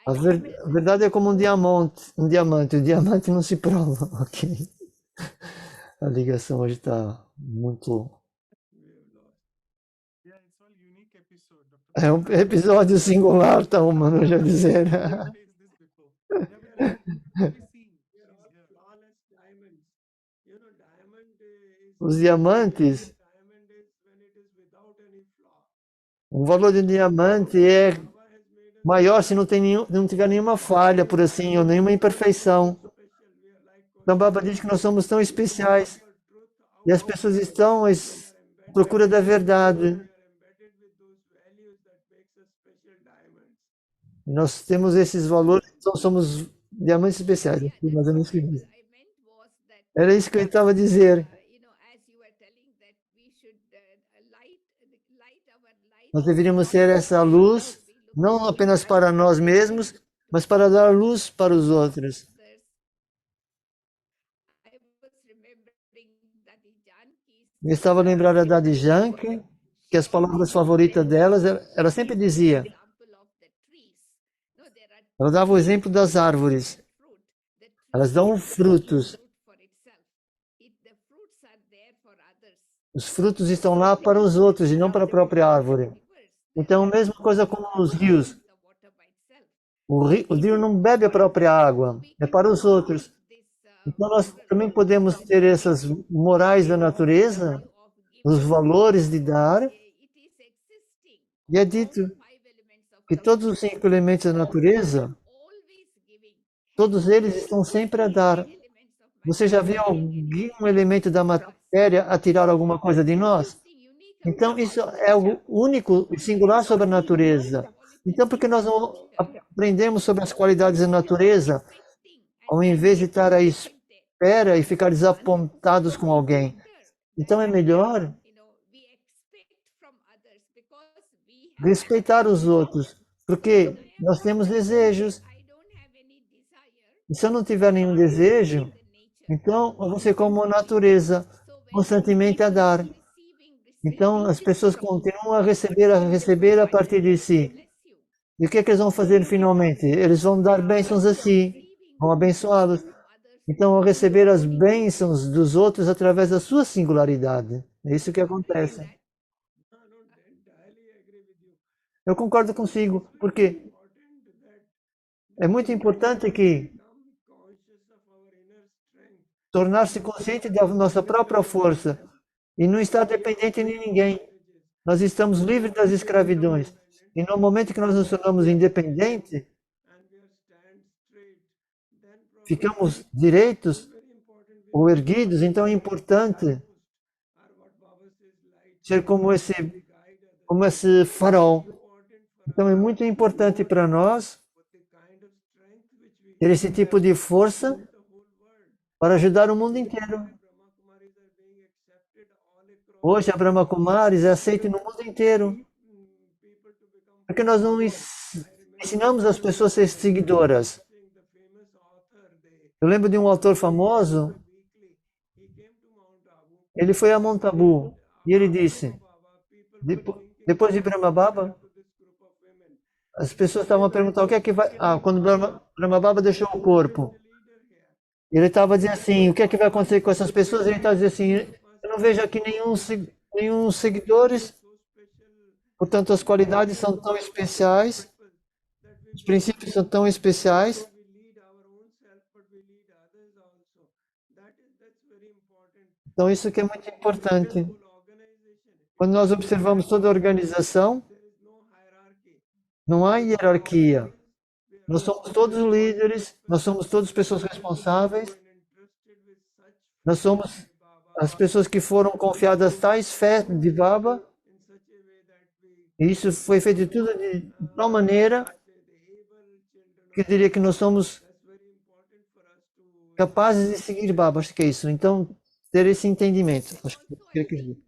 A verdade é como um diamante. O diamante não se prova. Ok. A ligação hoje está muito. É um episódio singular, tá, humano, já dizer. Os diamantes, o valor de um diamante é maior se não tiver nenhuma falha, por assim, ou nenhuma imperfeição. Então, Baba diz que nós somos tão especiais e as pessoas estão à procura da verdade. E nós temos esses valores, então somos diamantes especiais. Mas eu não escrevi. Era isso que eu estava a dizer. Nós deveríamos ser essa luz, não apenas para nós mesmos, mas para dar luz para os outros. Eu estava lembrando da Dadi Janki, que as palavras favoritas delas, ela sempre dizia, ela dava o exemplo das árvores. Elas dão frutos. Os frutos estão lá para os outros e não para a própria árvore. Então, a mesma coisa com os rios. O rio não bebe a própria água, é para os outros. Então, nós também podemos ter essas morais da natureza, os valores de dar. E é dito que todos os 5 elementos da natureza, todos eles estão sempre a dar. Você já viu algum elemento da matéria a tirar alguma coisa de nós? Então, isso é algo único e singular sobre a natureza. Então, por que nós não aprendemos sobre as qualidades da natureza, ao invés de estar à espera e ficar desapontados com alguém? Então, é melhor respeitar os outros, porque nós temos desejos. E se eu não tiver nenhum desejo, então eu vou ser como a natureza, constantemente a dar. Então as pessoas continuam a receber a partir de si. E o que é que eles vão fazer finalmente? Eles vão dar bênçãos a si, vão abençoá-los. Então vão receber as bênçãos dos outros através da sua singularidade. É isso que acontece. Eu concordo consigo, porque é muito importante que tornar-se consciente da nossa própria força e não estar dependente de ninguém. Nós estamos livres das escravidões. E no momento que nós nos tornamos independentes, ficamos direitos ou erguidos, então é importante ser como esse farol. Então é muito importante para nós ter esse tipo de força para ajudar o mundo inteiro. Hoje a Brahma Kumaris é aceita no mundo inteiro. Porque nós não ensinamos as pessoas a ser seguidoras. Eu lembro de um autor famoso, ele foi a Mount Abu e ele disse, depois de Brahma Baba, as pessoas estavam a perguntar o que é que vai... quando Brahma Baba deixou o corpo, ele estava dizendo assim, o que é que vai acontecer com essas pessoas? Ele estava dizendo assim, eu não vejo aqui nenhum seguidores, portanto as qualidades são tão especiais, os princípios são tão especiais. Então isso que é muito importante. Quando nós observamos toda a organização, não há hierarquia. Nós somos todos líderes, nós somos todas pessoas responsáveis, nós somos as pessoas que foram confiadas tais fé de Baba, e isso foi feito tudo de tal maneira que eu diria que nós somos capazes de seguir Baba, acho que é isso. Então, ter esse entendimento. Acho que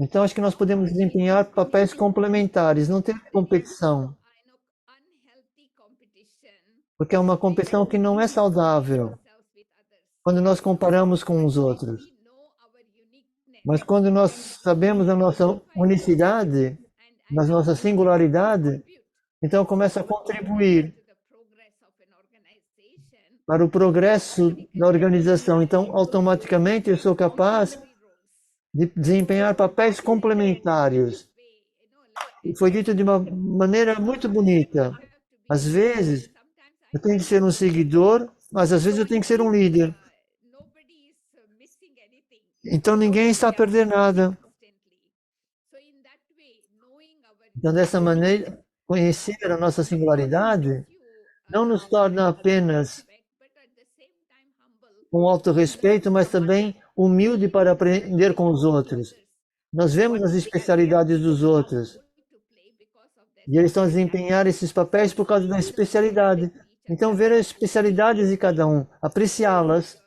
Então, acho que nós podemos desempenhar papéis complementares, não ter competição. Porque é uma competição que não é saudável quando nós comparamos com os outros. Mas quando nós sabemos a nossa unicidade, na nossa singularidade, então começa a contribuir para o progresso da organização. Então, automaticamente, eu sou capaz de desempenhar papéis complementares. E foi dito de uma maneira muito bonita. Às vezes, eu tenho que ser um seguidor, mas às vezes eu tenho que ser um líder. Então, ninguém está a perder nada. Então, dessa maneira, conhecer a nossa singularidade não nos torna apenas com autorrespeito, mas também humilde para aprender com os outros. Nós vemos as especialidades dos outros. E eles estão a desempenhar esses papéis por causa da especialidade. Então, ver as especialidades de cada um, apreciá-las,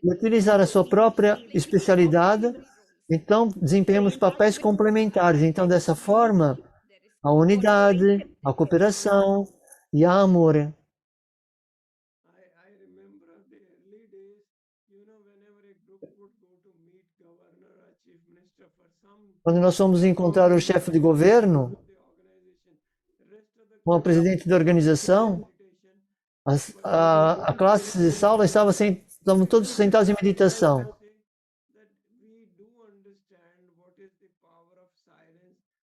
e utilizar a sua própria especialidade, então desempenhamos papéis complementares. Então, dessa forma, a unidade, a cooperação e a amor. Quando nós fomos encontrar o chefe de governo, com o presidente da organização, a classe de sala estavam todos sentados em meditação.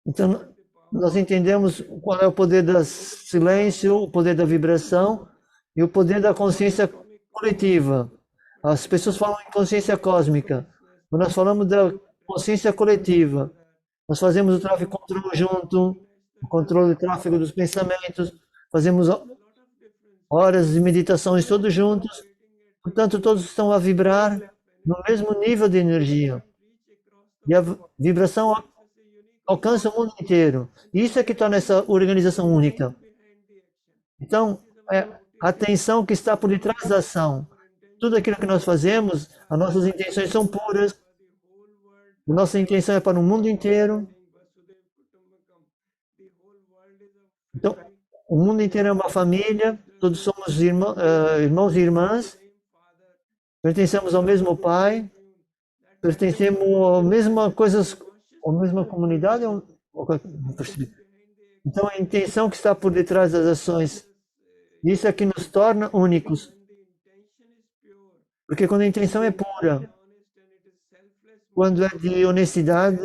Então, nós entendemos qual é o poder do silêncio, o poder da vibração e o poder da consciência coletiva. As pessoas falam em consciência cósmica, mas nós falamos da consciência coletiva. Nós fazemos o tráfego controle junto, o controle do tráfego dos pensamentos, fazemos horas de meditações todos juntos, portanto todos estão a vibrar no mesmo nível de energia. E a vibração alcança o mundo inteiro. E isso é que torna essa organização única. Então, é a atenção que está por detrás da ação. Tudo aquilo que nós fazemos, as nossas intenções são puras. A nossa intenção é para o mundo inteiro. Então, o mundo inteiro é uma família, todos somos irmãos e irmãs, pertencemos ao mesmo Pai, pertencemos à mesma comunidade. Então, a intenção que está por detrás das ações, isso é que nos torna únicos. Porque quando a intenção é pura, quando é de honestidade,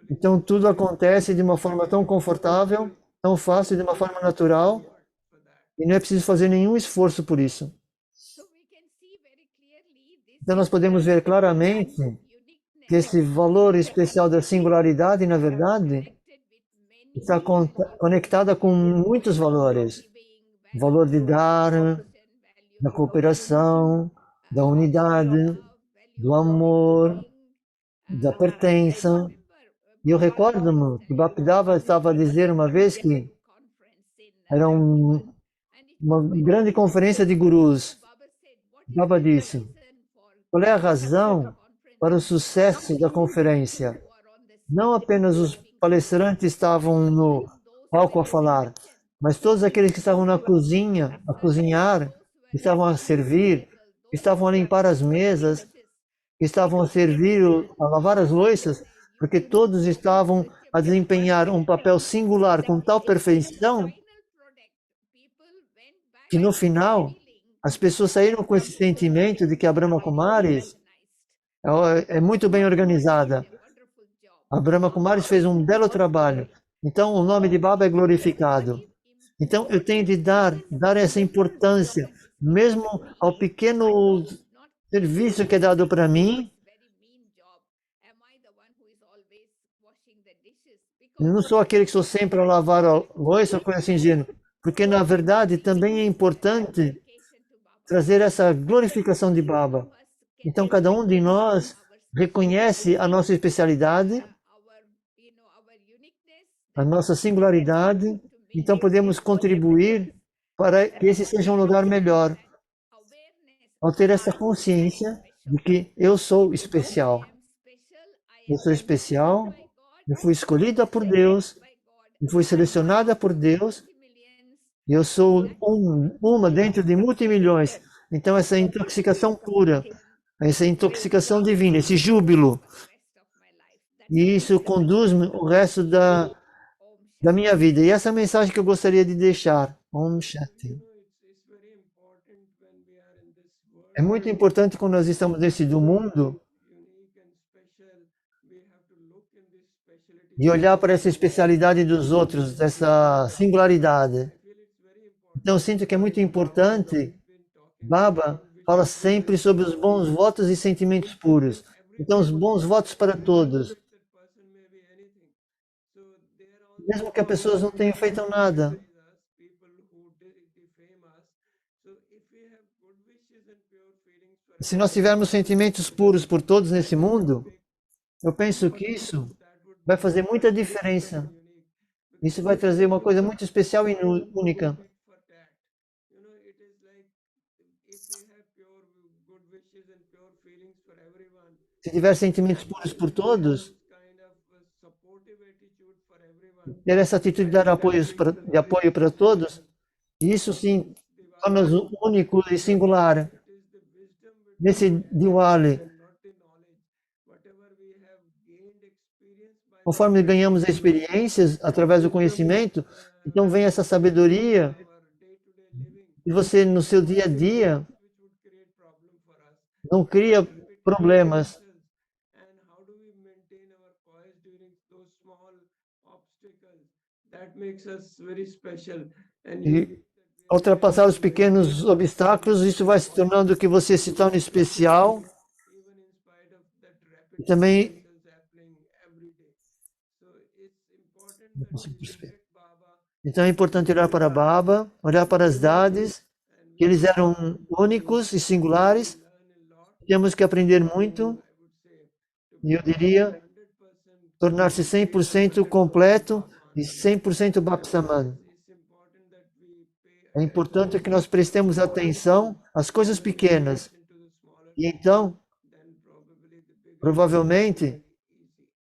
então tudo acontece de uma forma tão confortável, tão fácil, de uma forma natural, e não é preciso fazer nenhum esforço por isso. Então nós podemos ver claramente que esse valor especial da singularidade, na verdade, está conectada com muitos valores. O valor de dar, da cooperação, da unidade, do amor, da pertença. E eu recordo-me que Bhakti-Dava estava a dizer uma vez que era uma grande conferência de gurus. Baba disse, qual é a razão para o sucesso da conferência? Não apenas os palestrantes estavam no palco a falar, mas todos aqueles que estavam na cozinha, a cozinhar, que estavam a servir, que estavam a limpar as mesas, que estavam a servir, a lavar as louças, porque todos estavam a desempenhar um papel singular com tal perfeição que no final as pessoas saíram com esse sentimento de que a Brahma Kumaris é muito bem organizada. A Brahma Kumaris fez um belo trabalho. Então o nome de Baba é glorificado. Então eu tenho de dar essa importância, mesmo ao pequeno serviço que é dado para mim. Eu não sou aquele que estou sempre a lavar a louça, coisa assim, porque na verdade também é importante trazer essa glorificação de Baba. Então cada um de nós reconhece a nossa especialidade, a nossa singularidade, então podemos contribuir para que esse seja um lugar melhor. Ao ter essa consciência de que eu sou especial. Eu sou especial, eu fui escolhida por Deus, eu fui selecionada por Deus, eu sou uma dentro de multimilhões. Então essa intoxicação pura, essa intoxicação divina, esse júbilo, e isso conduz-me o resto da minha vida. E essa é a mensagem que eu gostaria de deixar. Om Shanti. É muito importante quando nós estamos nesse do mundo de olhar para essa especialidade dos outros, dessa singularidade. Então eu sinto que é muito importante. Baba fala sempre sobre os bons votos e sentimentos puros. Então os bons votos para todos. Mesmo que as pessoas não tenham feito nada. Se nós tivermos sentimentos puros por todos nesse mundo, eu penso que isso vai fazer muita diferença. Isso vai trazer uma coisa muito especial e única. Se tiver sentimentos puros por todos, ter essa atitude de dar apoio para todos, isso sim torna-nos único e singular. nesse Diwali, not the knowledge, whatever we have gained experience by conforme ganhamos experiências através do conhecimento, então vem essa sabedoria our day-to-day living, e você no seu dia a dia which would create problem for us. não cria problemas. And how do we maintain our poise during those small obstacles? That makes us very special. And E ultrapassar os pequenos obstáculos, isso vai se tornando que você se torne especial. even in spite of that E rapid também changes happening every day. So it's important that consigo we perceber. respect Baba Então é importante olhar para Baba, olhar para as Dadis, que eles eram únicos e singulares. learn a lot. Temos que aprender muito, I would say to e eu diria 100% tornar-se 100% completo e 100% Bapsaman. it's important that we pay É importante que nós prestemos atenção às coisas pequenas. attention to the smaller, E então, then probably the bigger provavelmente, easy.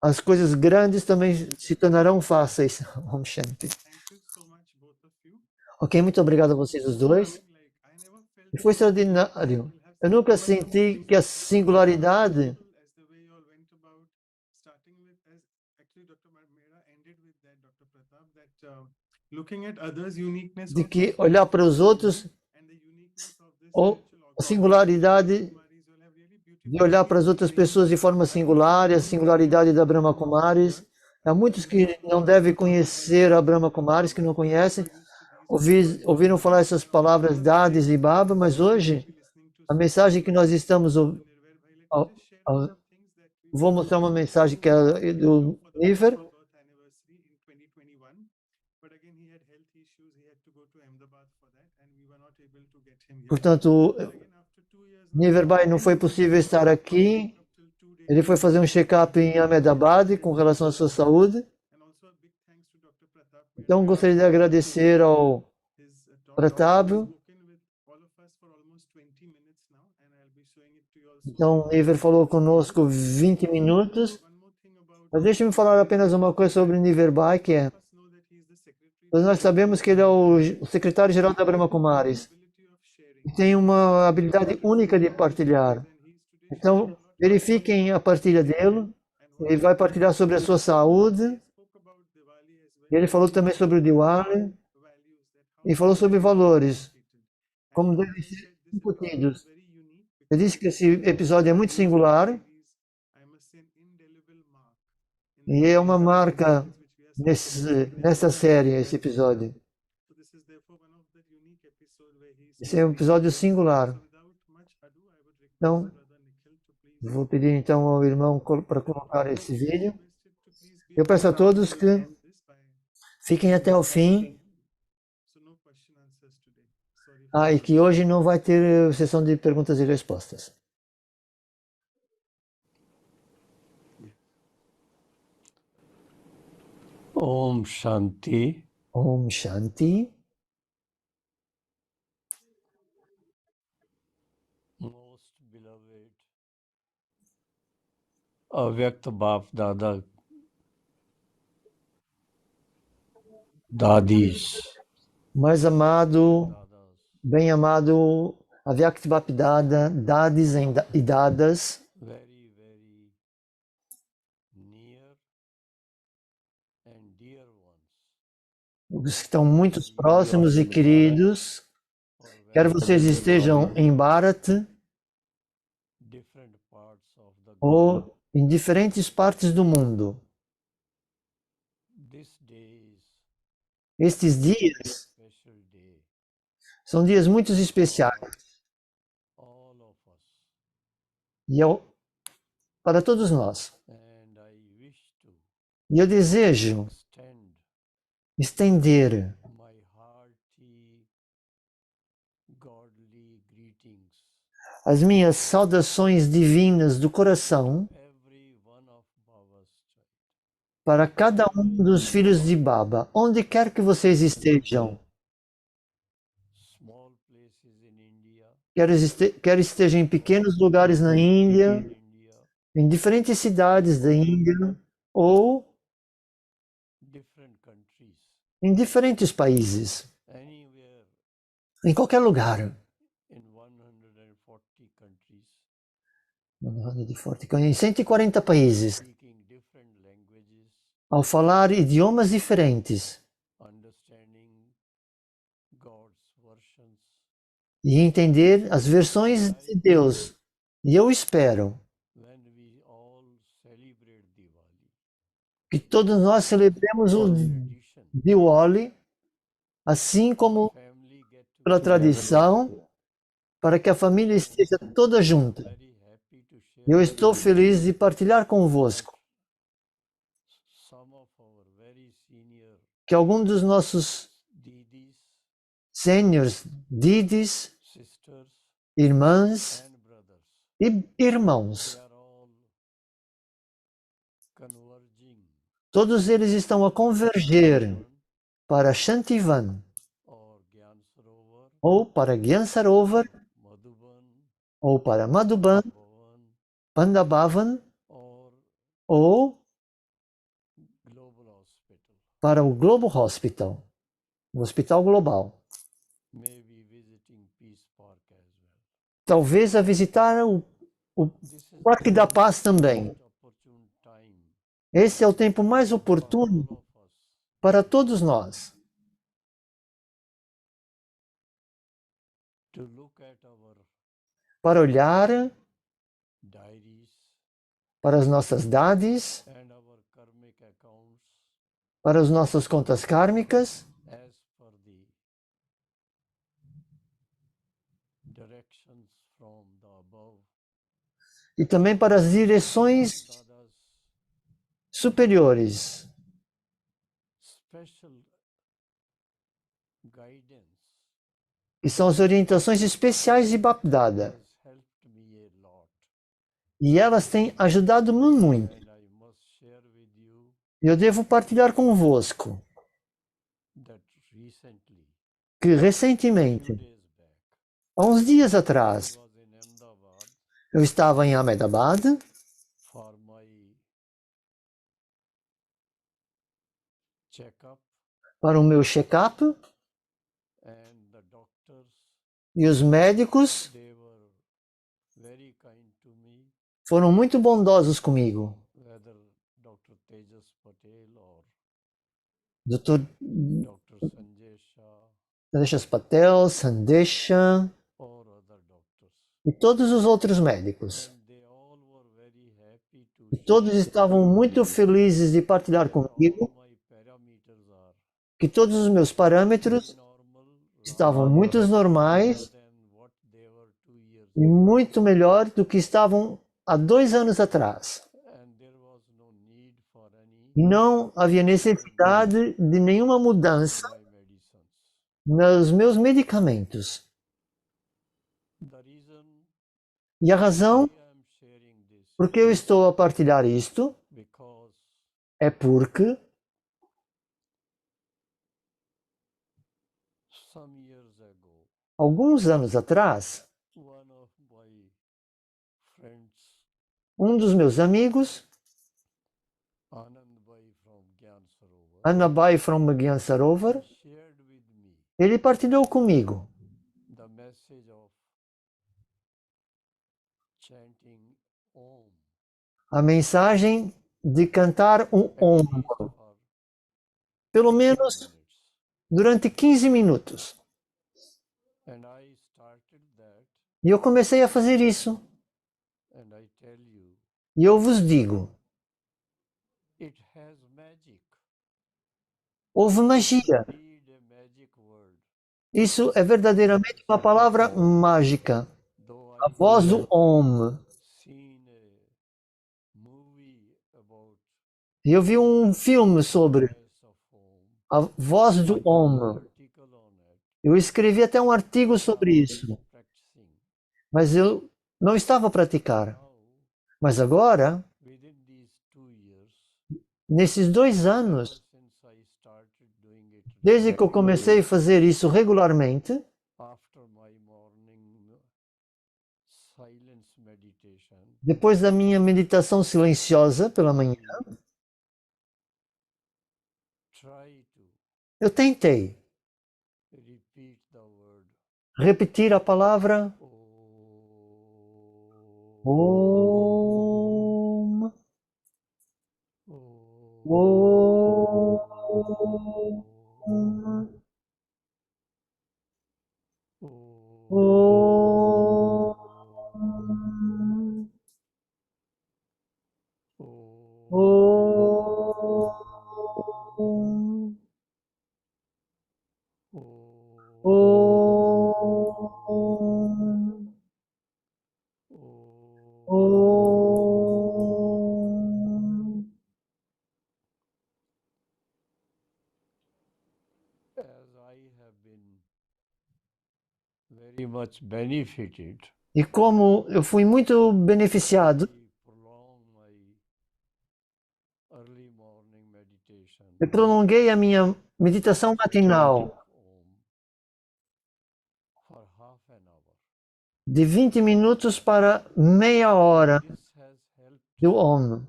as coisas grandes também se tornarão fáceis. Om Shanti. Thank you so much, both of you. Ok, muito obrigado a vocês os dois. Like, I never felt E foi extraordinário. Eu nunca senti que a singularidade as the way you all went about starting with, as actually Dr. Mehra ended with that, Dr. Pratap, that looking at others' uniqueness de also que olhar para os outros and the uniqueness of this ou spiritual a singularidade Kumaris will have really de beautiful olhar para as outras pessoas de forma singular, e a singularidade da Brahma Kumaris. Há muitos que não devem conhecer a Brahma Kumaris, que não conhecem, ouviram falar essas palavras Dadis e Baba, mas hoje listening to a mensagem que nós estamos Nirver Bhai. Like, just share a- some things that we vou mostrar uma mensagem que é do for the Niver. birth anniversary in 2021. But again, he had health issues. He had to go to Ahmedabad for that, and we were not able to get him here. Portanto, Again, after 2 years, Niver Bhai não foi possível estar aqui. up till 2 days, Ele foi fazer um check-up em Ahmedabad com relação à sua saúde. and also a big thanks to Dr. Pratap. Então, gostaria de agradecer ao His talk. Pratap. He's spoken with all of us for almost 20 minutes now, and I'll be showing it to you all soon. Então, o Niver falou conosco 20 minutos. One more thing about Mas deixe-me falar apenas uma coisa sobre Niver Bhai, que é, us know that he is the secretary. nós sabemos que ele é o secretário-geral da Brahma Kumaris Ability of sharing. e tem uma habilidade única de partilhar. And he's today Então, verifiquem a partilha dele. Ele vai partilhar sobre a sua saúde. spoke about Diwali as well. Ele falou também sobre o Diwali Values that how e falou sobre valores, treated. como devem ser incutidos. Very unique. Ele disse que esse episódio é muito singular I must say an indelible mark in e é uma marca which we are nessa série, esse episódio. so this is therefore one of the unique episode where he Esse é um episódio singular. without much ado I would request Então, brother Nikhil to please vou pedir então ao irmão para colocar esse vídeo. requested to please be Eu peço a todos que this by fiquem até o fim. so no question answers today. Sorry. Ah, e que hoje não vai ter sessão de perguntas e respostas. Om Shanti. Om Shanti. Most beloved Avyakt Bap Dada Dadis, Mais amado, Dadas, bem amado, Avyakt Bapdada, Dadis e Dadas, very, very near and dear ones. os que estão muito próximos e queridos, quer vocês estejam em Bharat Different parts of the ou em diferentes partes do mundo. This day is Estes dias special day. são dias muito especiais All of us. e para todos nós. And I wish to E eu desejo extend estender my hearty godly greetings as minhas saudações divinas do coração every one of Baba's child. para cada um dos filhos de Baba, onde quer que vocês estejam, Small places in India, quer estejam em pequenos lugares na Índia, in India, em diferentes cidades da Índia ou different countries, em diferentes países, anywhere em qualquer lugar, in 140 countries, Uma roda de forte canhão em 140 países, speaking different languages, ao falar idiomas diferentes understanding God's versions. e entender as versões de Deus. E eu espero When we all celebrate Diwali, que todos nós celebremos o tradition, Diwali, assim como family get pela together. tradição, para que a família esteja toda junta. Very happy to share Eu estou feliz de partilhar convosco some of our very senior que alguns dos nossos didis, sêniores, didis, sisters, irmãs and brothers, e irmãos, they are all converging todos eles estão a converger para Shantivan or Gyan Sarovar, ou para Gyan Sarovar Madhuban, ou para Madhuban, Bhavan, Pandabhavan or ou Global Hospital. para o Global Hospital, o Hospital Global. Maybe visiting Peace Park as well. Talvez a visitar o This is Parque da Paz também. most opportune time Esse é o tempo mais for oportuno all of us para todos nós to look at our para olhar diaries para as nossas dades, and our karmic accounts para as nossas contas kármicas, as per the directions from the above. e também para as direções Dadas superiores, special guidance que são as orientações especiais de Bapdada. has helped me a lot, E elas têm ajudado-me muito. and I must share with you E eu devo partilhar convosco that recently, que recentemente, 2 days back, há uns dias I atrás, was in Ahmedabad eu estava em Ahmedabad for my checkup, para o meu check-up and the doctors, e os médicos they were very kind to me, foram muito bondosos comigo. whether Dr. Tejas Patel or Dr. Dr. Sanjay Shah Sandesh Patel, Sandesha or other doctors. e todos os outros médicos. And they all were very happy to E todos share estavam muito felizes de partilhar comigo all my parameters are que todos os meus parâmetros normal estavam muito normais than what they were 2 years e muito melhor do que estavam há 2 anos atrás. and there was no need for any E não havia necessidade de nenhuma mudança my medicines. nos meus medicamentos. The reason E a razão I am sharing this por que eu estou a partilhar isto because é porque some years ago, alguns anos atrás, one of my friends, um dos meus amigos, Anand Bhai from Gyan Sarovar, Anabai from Gyan Sarovar, shared with me ele partilhou comigo the message of chanting Om a mensagem de cantar um at Om, least for pelo 10 menos minutes. durante 15 minutos. And I started that, E eu comecei a fazer isso. and I tell you, E eu vos digo, it has magic. houve magia. Indeed, a magic word. Isso é verdadeiramente uma palavra mágica. Though A I voz do Om. seen a movie about E eu vi um filme sobre voice of Om, a voz do Om. article on it, Eu escrevi até um artigo sobre isso, practicing. mas eu não estava a praticar. Now, Mas agora, within these 2 years, nesses 2 ever anos, since I started doing it desde que eu comecei a fazer isso regularmente, after my morning silence meditation, depois da minha meditação silenciosa pela manhã, try to eu tentei repeat the word repetir a palavra Om. Om. As I have been very much benefited, E como eu fui muito beneficiado, I prolong my early morning meditation eu prolonguei a minha meditação matinal Om for half an hour. de 20 minutos para meia hora This has helped do Om.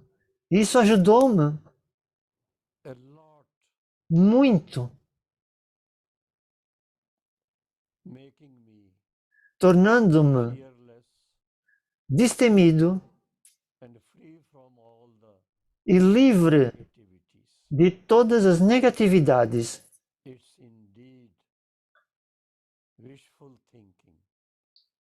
Isso ajudou-me a lot, muito, making me tornando-me fearless destemido and free from all the e livre activities. de todas as negatividades. It's indeed wishful thinking.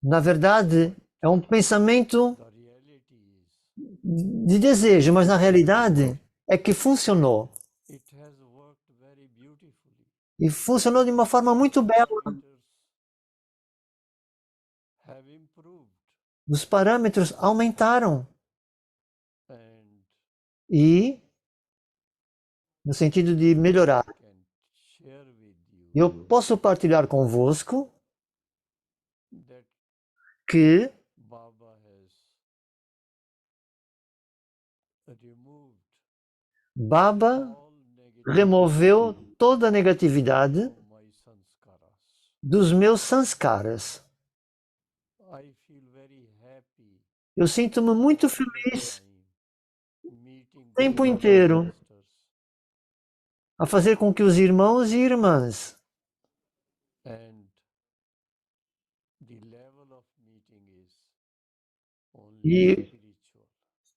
Na verdade, é um pensamento The reality is de desejo, mas na realidade é que funcionou. it has worked very beautifully. E funcionou de uma forma muito bela. Parameters have improved Os parâmetros aumentaram. and E, no sentido de melhorar, can share with you eu posso partilhar convosco that que Baba has removed Baba all negative removeu toda a negatividade from my sanskaras. dos meus sanskaras. I feel very happy Eu sinto-me muito all the feliz time meeting o tempo brothers and inteiro sisters a fazer com que os irmãos e irmãs and the level of meeting is only E- spiritual.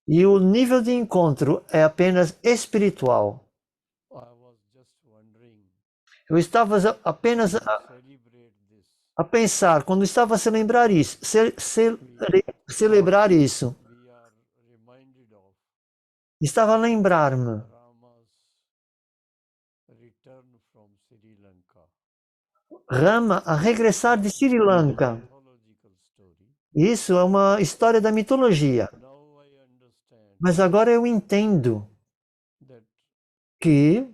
e o nível de encontro é apenas espiritual. I was just wondering Eu estava apenas to celebrate this. a pensar, quando estava a celebrar isso, celebrar isso, We are reminded of estava a lembrar-me Rama's return from Sri Lanka. Rama a regressar de Sri Lanka. Mythological story. Isso é uma história da mitologia. Now I understand Mas agora eu entendo that que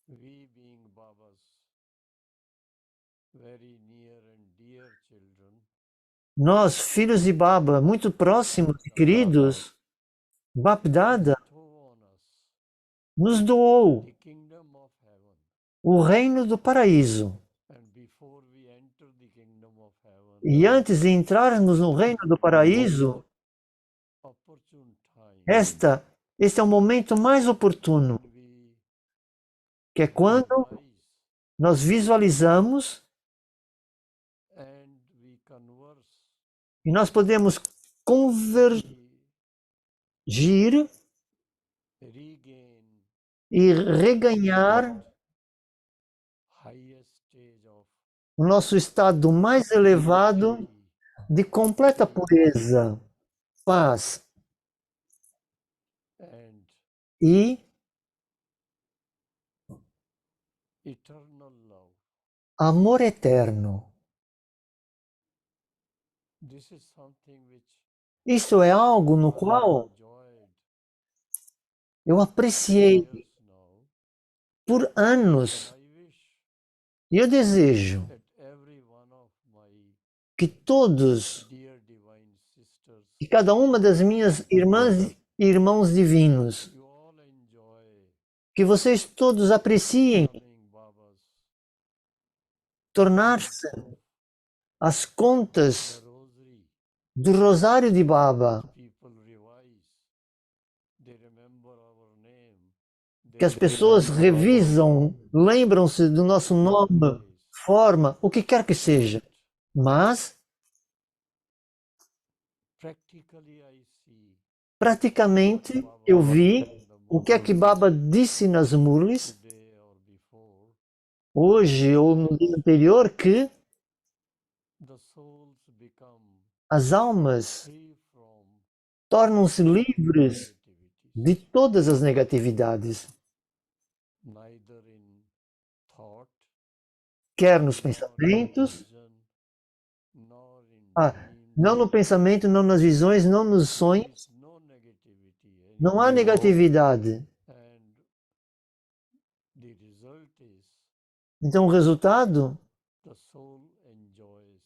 we being Baba's very near and dear children, nós, filhos de Baba, muito próximos e queridos, Bapdada bestow on us nos doou the kingdom of heaven. o reino do paraíso. And before we enter the kingdom of heaven, E antes de entrarmos no reino do paraíso, opportune time este é o momento mais oportuno, when we que é quando rise nós visualizamos and we converse e nós podemos convergir the regain e reganhar highest stage of o nosso estado mais elevado de completa pureza, paz and e eternal love. amor eterno. This is something which Isso é algo no I qual enjoyed eu apreciei years now. por anos. And I wish E eu desejo that every one of my que todos dear divine sisters, e cada uma das minhas irmãs e irmãos divinos, you all enjoy que vocês todos apreciem becoming Baba's tornar-se as contas the rosary. do Rosário de Baba, People revise, they remember our name. que as pessoas revisam, lembram-se do nosso nome, forma, o que quer que seja. Mas, Practically I see praticamente, Baba eu vi in the O que é que Baba disse nas Murlis, today or before, hoje ou no dia anterior, que the souls become as almas free from tornam-se livres negativities, de todas as negatividades, neither in thought, quer nos nor in pensamentos, vision, nor in ah, dreams. não no pensamento, não nas visões, não nos There sonhos, is no negativity não há anymore. negatividade. And the result is Então o resultado, the soul enjoys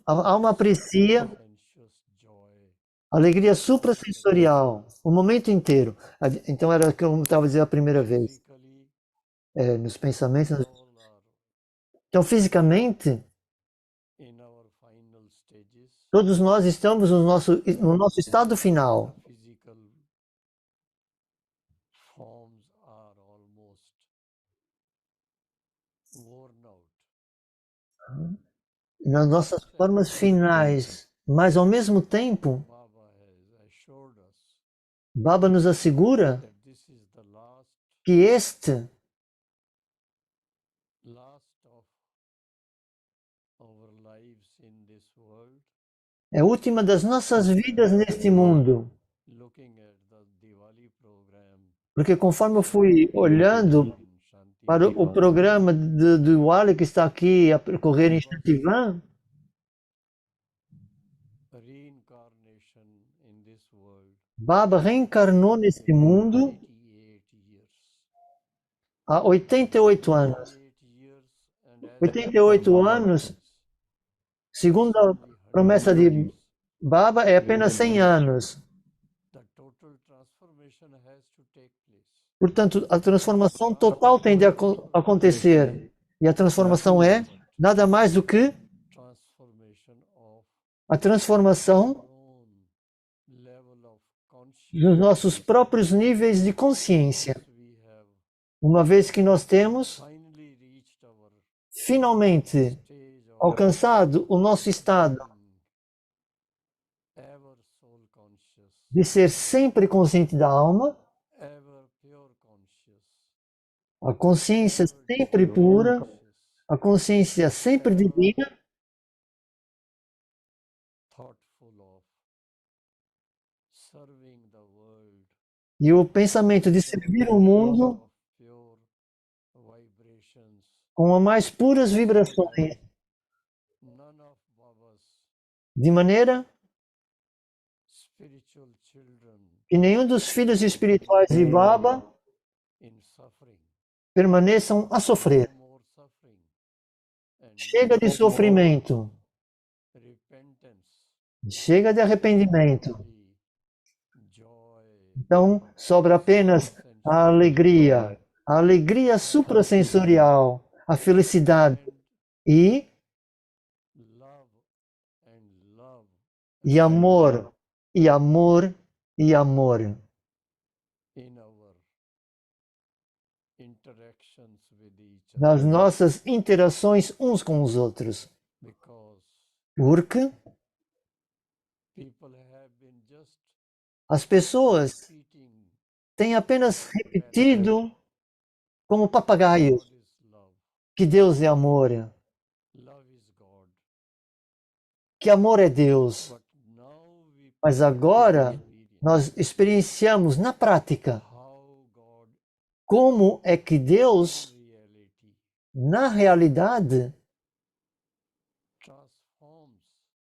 a alma aprecia sensuous joy. alegria suprasensorial o momento inteiro. Então era como eu estava dizendo a primeira vez, Physically, nos pensamentos. all are Então fisicamente, in our final stages. todos nós estamos no nosso estado final. The physical forms are almost worn out. Nas nossas formas finais, mas ao mesmo tempo, Baba has assured us Baba nos assegura that this is the que este last of our lives in this world. é a última das nossas vidas neste mundo. Looking at the Diwali program Porque conforme eu fui olhando in Shanti para o programa do Wally que está aqui a percorrer em Shantivan, reincarnation in this world Baba reencarnou neste mundo 88 years. há 88 anos. 88 years and as 88 anos, segundo a promessa de Baba, é apenas 100 anos. the total transformation has to take place. Portanto, a transformação total tem de acontecer. E a transformação é nada mais do que Transformation of a transformação our own level of dos consciousness. nossos próprios níveis de consciência. We have Uma vez que nós temos finally reached our finalmente stage of alcançado o nosso estado being ever soul conscious, de ser sempre consciente da alma, ever pure conscious, a consciência sempre pura, a consciência sempre divina, thoughtful of serving the world, e o pensamento de servir o mundo of pure vibrations. com as mais puras vibrações, None of Baba's de maneira spiritual children que nenhum dos filhos espirituais de Baba in suffering, permaneçam a sofrer. no more suffering, and Chega de sofrimento, repentance, chega de arrependimento. the joy, Então, sobra apenas a alegria suprasensorial, a felicidade e, love and love e amor, e amor, e amor in our interactions with each nas other, nossas interações uns com os outros. because Porque people have been just as pessoas repeating têm apenas repetido como papagaios God is love, que Deus é amor, love is God. que amor é Deus. But now we Mas agora experience nós experienciamos na prática how God como é que Deus, in reality na realidade,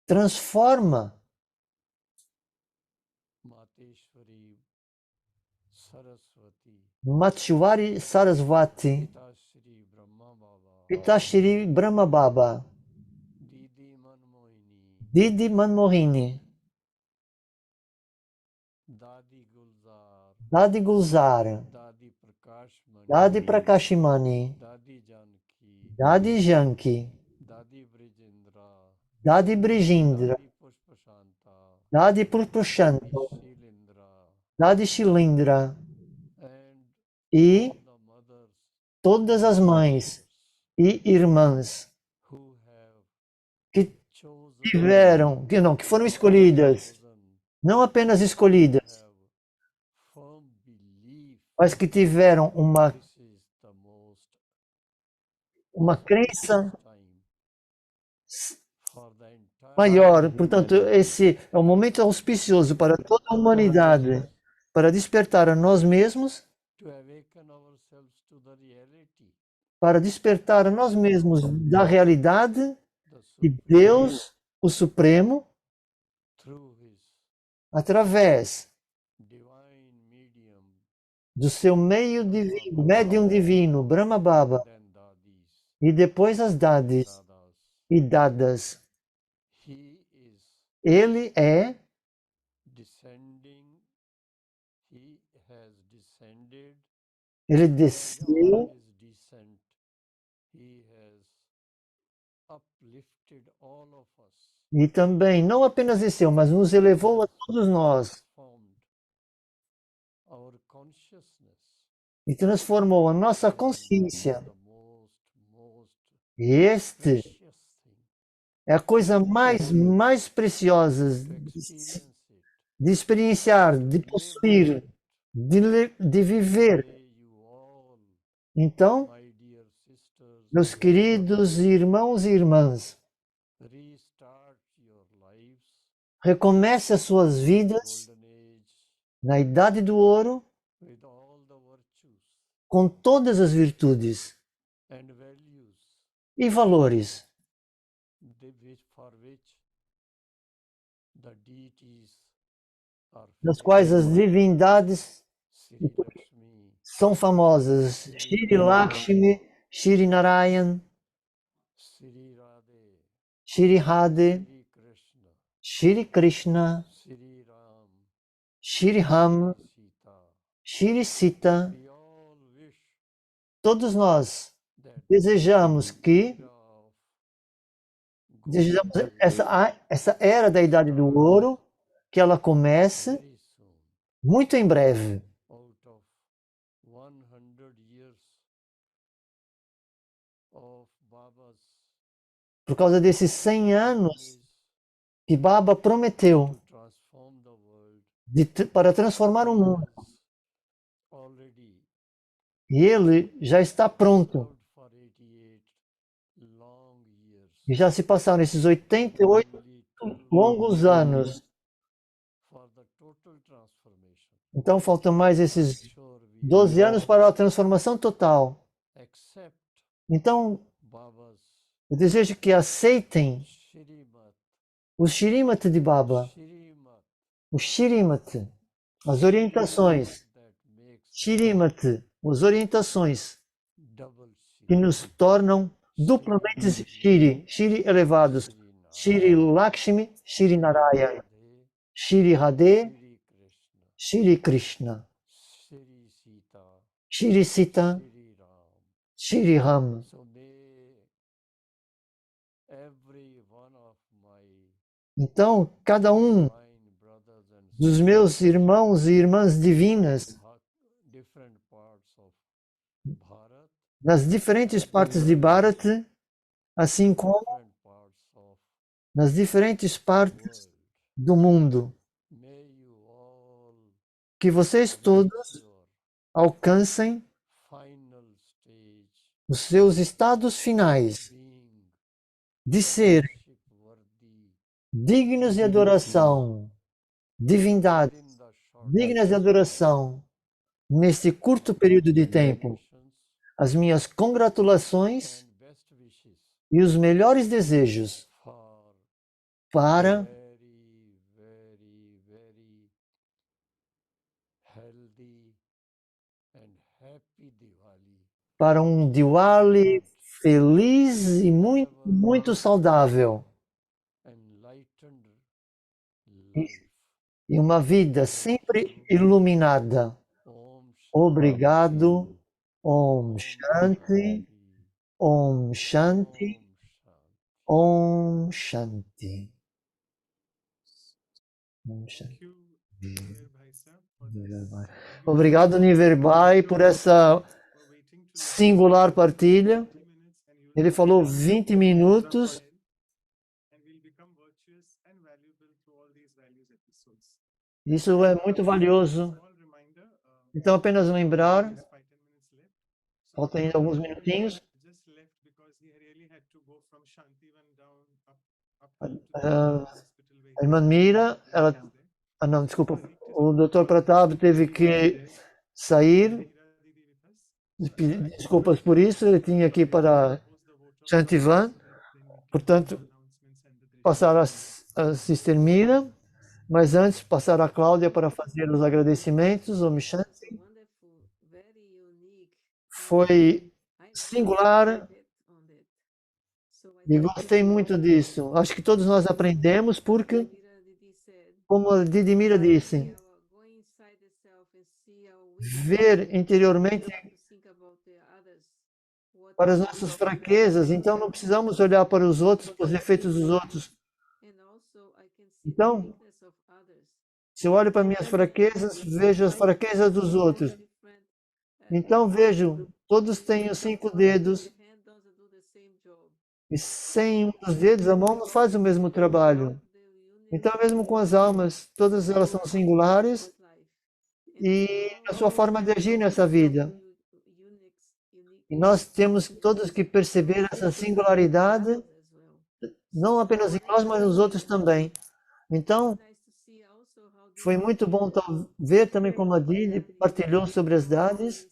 transforma Mateshwari Saraswati, Matshwari Saraswati, Pitashri Brahma Baba, Pitashri Brahma Baba, Didi Manmohini, Didi Manmohini, Dadi Gulzar, Dadi Gulzar, Dadi Prakashmani, Dadi Prakashimani, Dadi Janki, Dadi Janki, Dadi Brijendra, Dadi Brijindra, Dadi Pushpashanta, Dadi Purpushanto, Shilindra, Dadi Shilindra and e all the mothers todas as mães e irmãs who have que chosen, que foram escolhidas, chosen, não apenas escolhidas, have firm belief mas que tiveram uma This is the most crença time for the entire maior. Portanto, esse é um momento auspicioso para toda a humanidade, para despertar a nós mesmos, to awaken ourselves to the reality, para despertar a nós mesmos da realidade the de supreme, Deus, o Supremo, through his através divine medium, do seu meio divino, médium divino, Brahma Baba, then dadis, e depois as dades dadas. e dadas. He is Ele é, descending, he has descended, ele and desceu on his descent, he has uplifted all of us, e também não apenas desceu, mas nos elevou a todos nós transformed our consciousness. e transformou a nossa consciência. The most E este precious thing é a coisa mais preciosa to experience it, de experienciar, de possuir, de viver. may you all, Então, my dear sisters, meus queridos irmãos e irmãs, restart your lives, recomece as suas vidas golden age, na idade do ouro with all the virtues com todas as virtudes and values e valores for which the deities are das quais as famous. divindades Sri Lakshmi, são famosas. Shri Lakshmi, Shri Narayan, Sri Radhe, Shri Radhe, Sri Krishna, Shri Krishna, Sri Ram, Shri Ram, Sita. Shri Sita. We all wish Todos nós that desejamos que era of desejamos golden age essa era da idade do ouro, que ela comece very soon. muito em breve. Out of 100 years of Baba's Por causa desses 100 anos promise que Baba prometeu to transform the world, para transformar o mundo. has already E ele já está pronto. served for 88 long years. E já se passaram esses 88 Only two longos anos. for the total transformation. Então faltam mais esses Sure, we 12 anos para a transformação total. accept Então, Baba's eu desejo que aceitem Shrimat, o Shrimat de Baba, Shrimat, o Shrimat, as orientações. that makes Shrimat, as orientações double que Shri, nos tornam duplamente Shri elevados. Shri Lakshmi, Shri Narayan, Shri Radhe, Shri Shri Krishna, Krishna, Shri Sita, Shri Sita, Shri Ram. Shri Ram. So may every one of my Então, cada divine brothers and dos meus irmãos e irmãs divinas, different parts of Bharat, nas diferentes partes de Bharat, assim como different parts of nas diferentes partes world, do mundo, may you all que vocês todos reach your alcancem final stage os seus estados finais being de ser worship worthy dignos de adoração, divindades within the short dignas de adoração, nesse curto período de tempo. durations As minhas congratulações and best wishes e os melhores desejos for para very, very, very healthy and happy Diwali. para um Diwali feliz e muito, muito saudável. Enlightened life. E uma vida sempre iluminada. Om Shanti. Obrigado. Om Shanti. Om Shanti. Om Shanti. Om Shanti. Om Shanti. Thank you, Niver Bhai Sahib, for this. Niver Bhai. We Obrigado, Niver Bhai, por essa were waiting to listen singular partilha. 20 minutes and you'll Ele falou 20 minutos. and we'll become virtuous and valuable through all these values episodes. Isso é muito valioso. Small reminder, Então, apenas lembrar, Just 5-10 minutes left. So faltam ainda alguns minutinhos. just left because he really had to go from Shantivan down up to the hospital where A irmã Mira, ela, não, desculpa, o Dr. Pratap teve que sair, desculpas por isso, ele tinha que ir para Shantivan, portanto, passar a Sister Mira, mas antes passar a Cláudia para fazer os agradecimentos, o Shanti. Foi singular e gostei muito disso. Acho que todos nós aprendemos porque, como a Didimira disse, ver interiormente para as nossas fraquezas, então não precisamos olhar para os outros, para os efeitos dos outros. Então, se eu olho para minhas fraquezas, vejo as fraquezas dos outros. Então vejo, todos têm os 5 dedos e sem um dos dedos a mão não faz o mesmo trabalho. Então mesmo com as almas, todas elas são singulares e a sua forma de agir nessa vida. E nós temos todos que perceber essa singularidade, não apenas em nós, mas nos outros também. Então, foi muito bom ver também como a Didi partilhou sobre as dades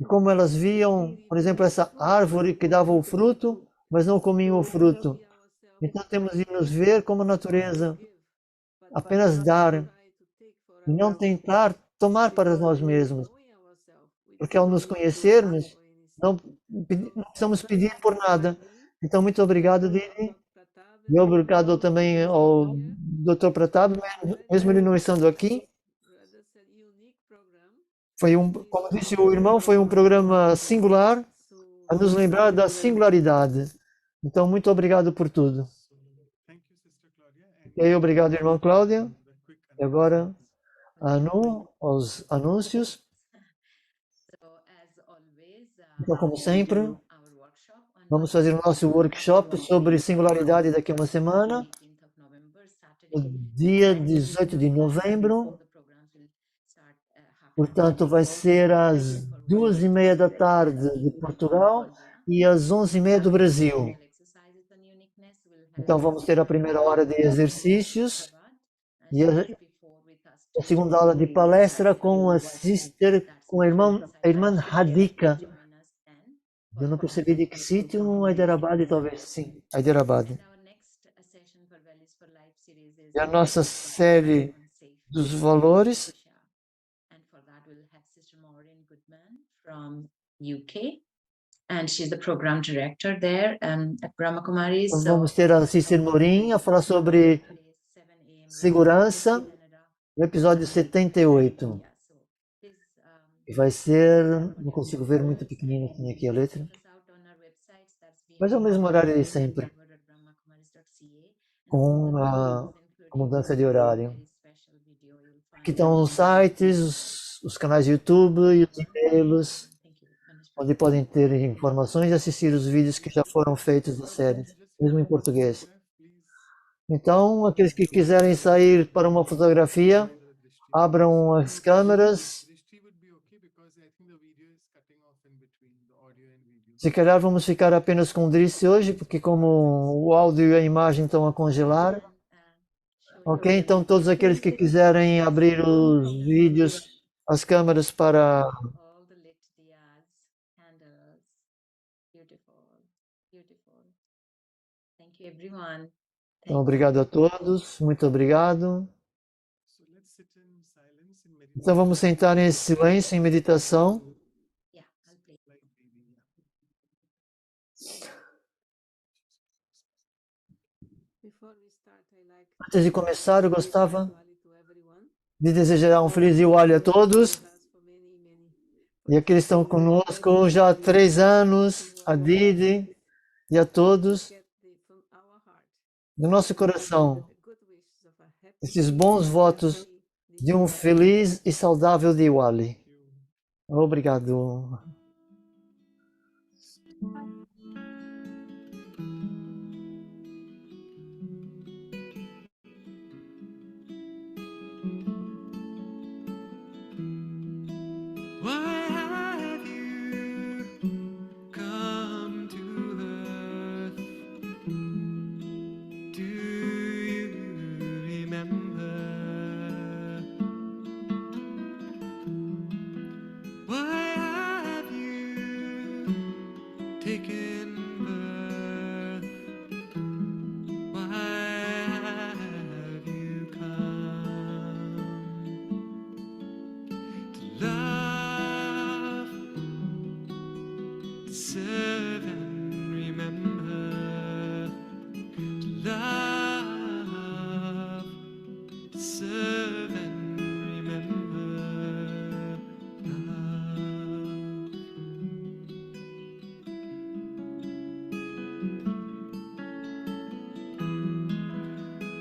e como elas viam, por exemplo, essa árvore que dava o fruto, mas não comiam o fruto. Então temos de nos ver como a natureza, apenas dar e não tentar tomar para nós mesmos. Porque ao nos conhecermos, não precisamos pedir por nada. Então, muito obrigado, Didi. E obrigado também ao Dr. Pratap, mesmo ele não estando aqui. Foi como disse o irmão, foi um programa singular a nos lembrar da singularidade. Então, muito obrigado por tudo. E aí, obrigado, irmã Cláudia. E agora, aos anúncios. Então, como sempre, vamos fazer o nosso workshop sobre singularidade daqui a uma semana, no dia 18 de novembro. Portanto, vai ser às 2h30 da tarde de Portugal e às 11h30 do Brasil. Então, vamos ter a primeira hora de exercícios e a segunda aula de palestra com a sister, com a irmã Radhika. Eu não percebi de que sítio, Hyderabad, talvez sim, Hyderabad. E a nossa série dos valores from UK, and she's the program director there at Brahma Kumaris. Nós vamos ter a Cícero Morim a falar sobre segurança, no episódio 78. E vai ser, não consigo ver muito pequenino, tem aqui a letra, mas é o mesmo horário de sempre, com a mudança de horário. Aqui estão os sites, os canais de YouTube e os e-mails, onde podem ter informações e assistir os vídeos que já foram feitos da série, mesmo em português. Então, aqueles que quiserem sair para uma fotografia, abram as câmeras. Se calhar vamos ficar apenas com o Drice hoje, porque como o áudio e a imagem estão a congelar. Ok, então todos aqueles que quiserem abrir os vídeos, as câmeras para... Então, obrigado a todos, muito obrigado. Então vamos sentar em silêncio, em meditação. Antes de começar, eu gostava de desejar um feliz Diwali a todos. E aqueles que estão conosco já há 3 anos, a Didi e a todos, do nosso coração, esses bons votos de um feliz e saudável Diwali. Obrigado. Why have you come to earth? Do you remember? Why have you taken birth? Why have you come to love, to serve and remember? To love, to serve and remember. Love.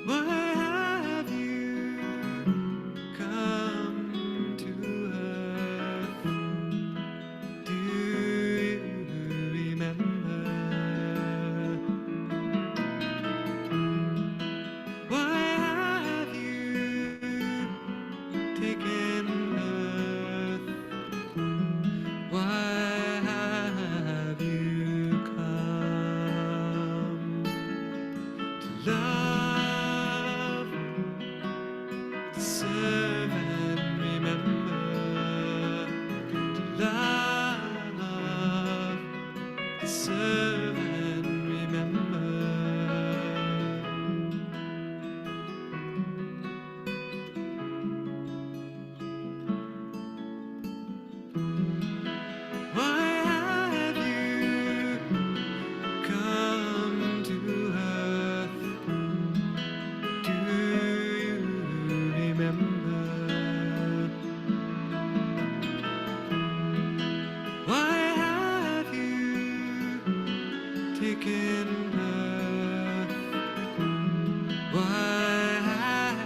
Why have you come to earth? Do you remember? Why have you taken birth? Why have you come to love, to serve and remember? To love, to serve and remember. Why have you come to earth? Do you remember? Why have you taken birth? Why have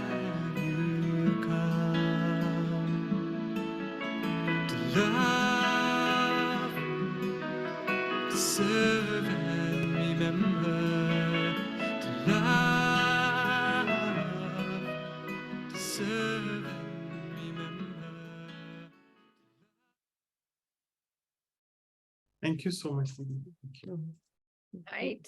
you come to love, to serve and remember? To love, to serve and remember. Thank you so much, Didi. Thank you. Right.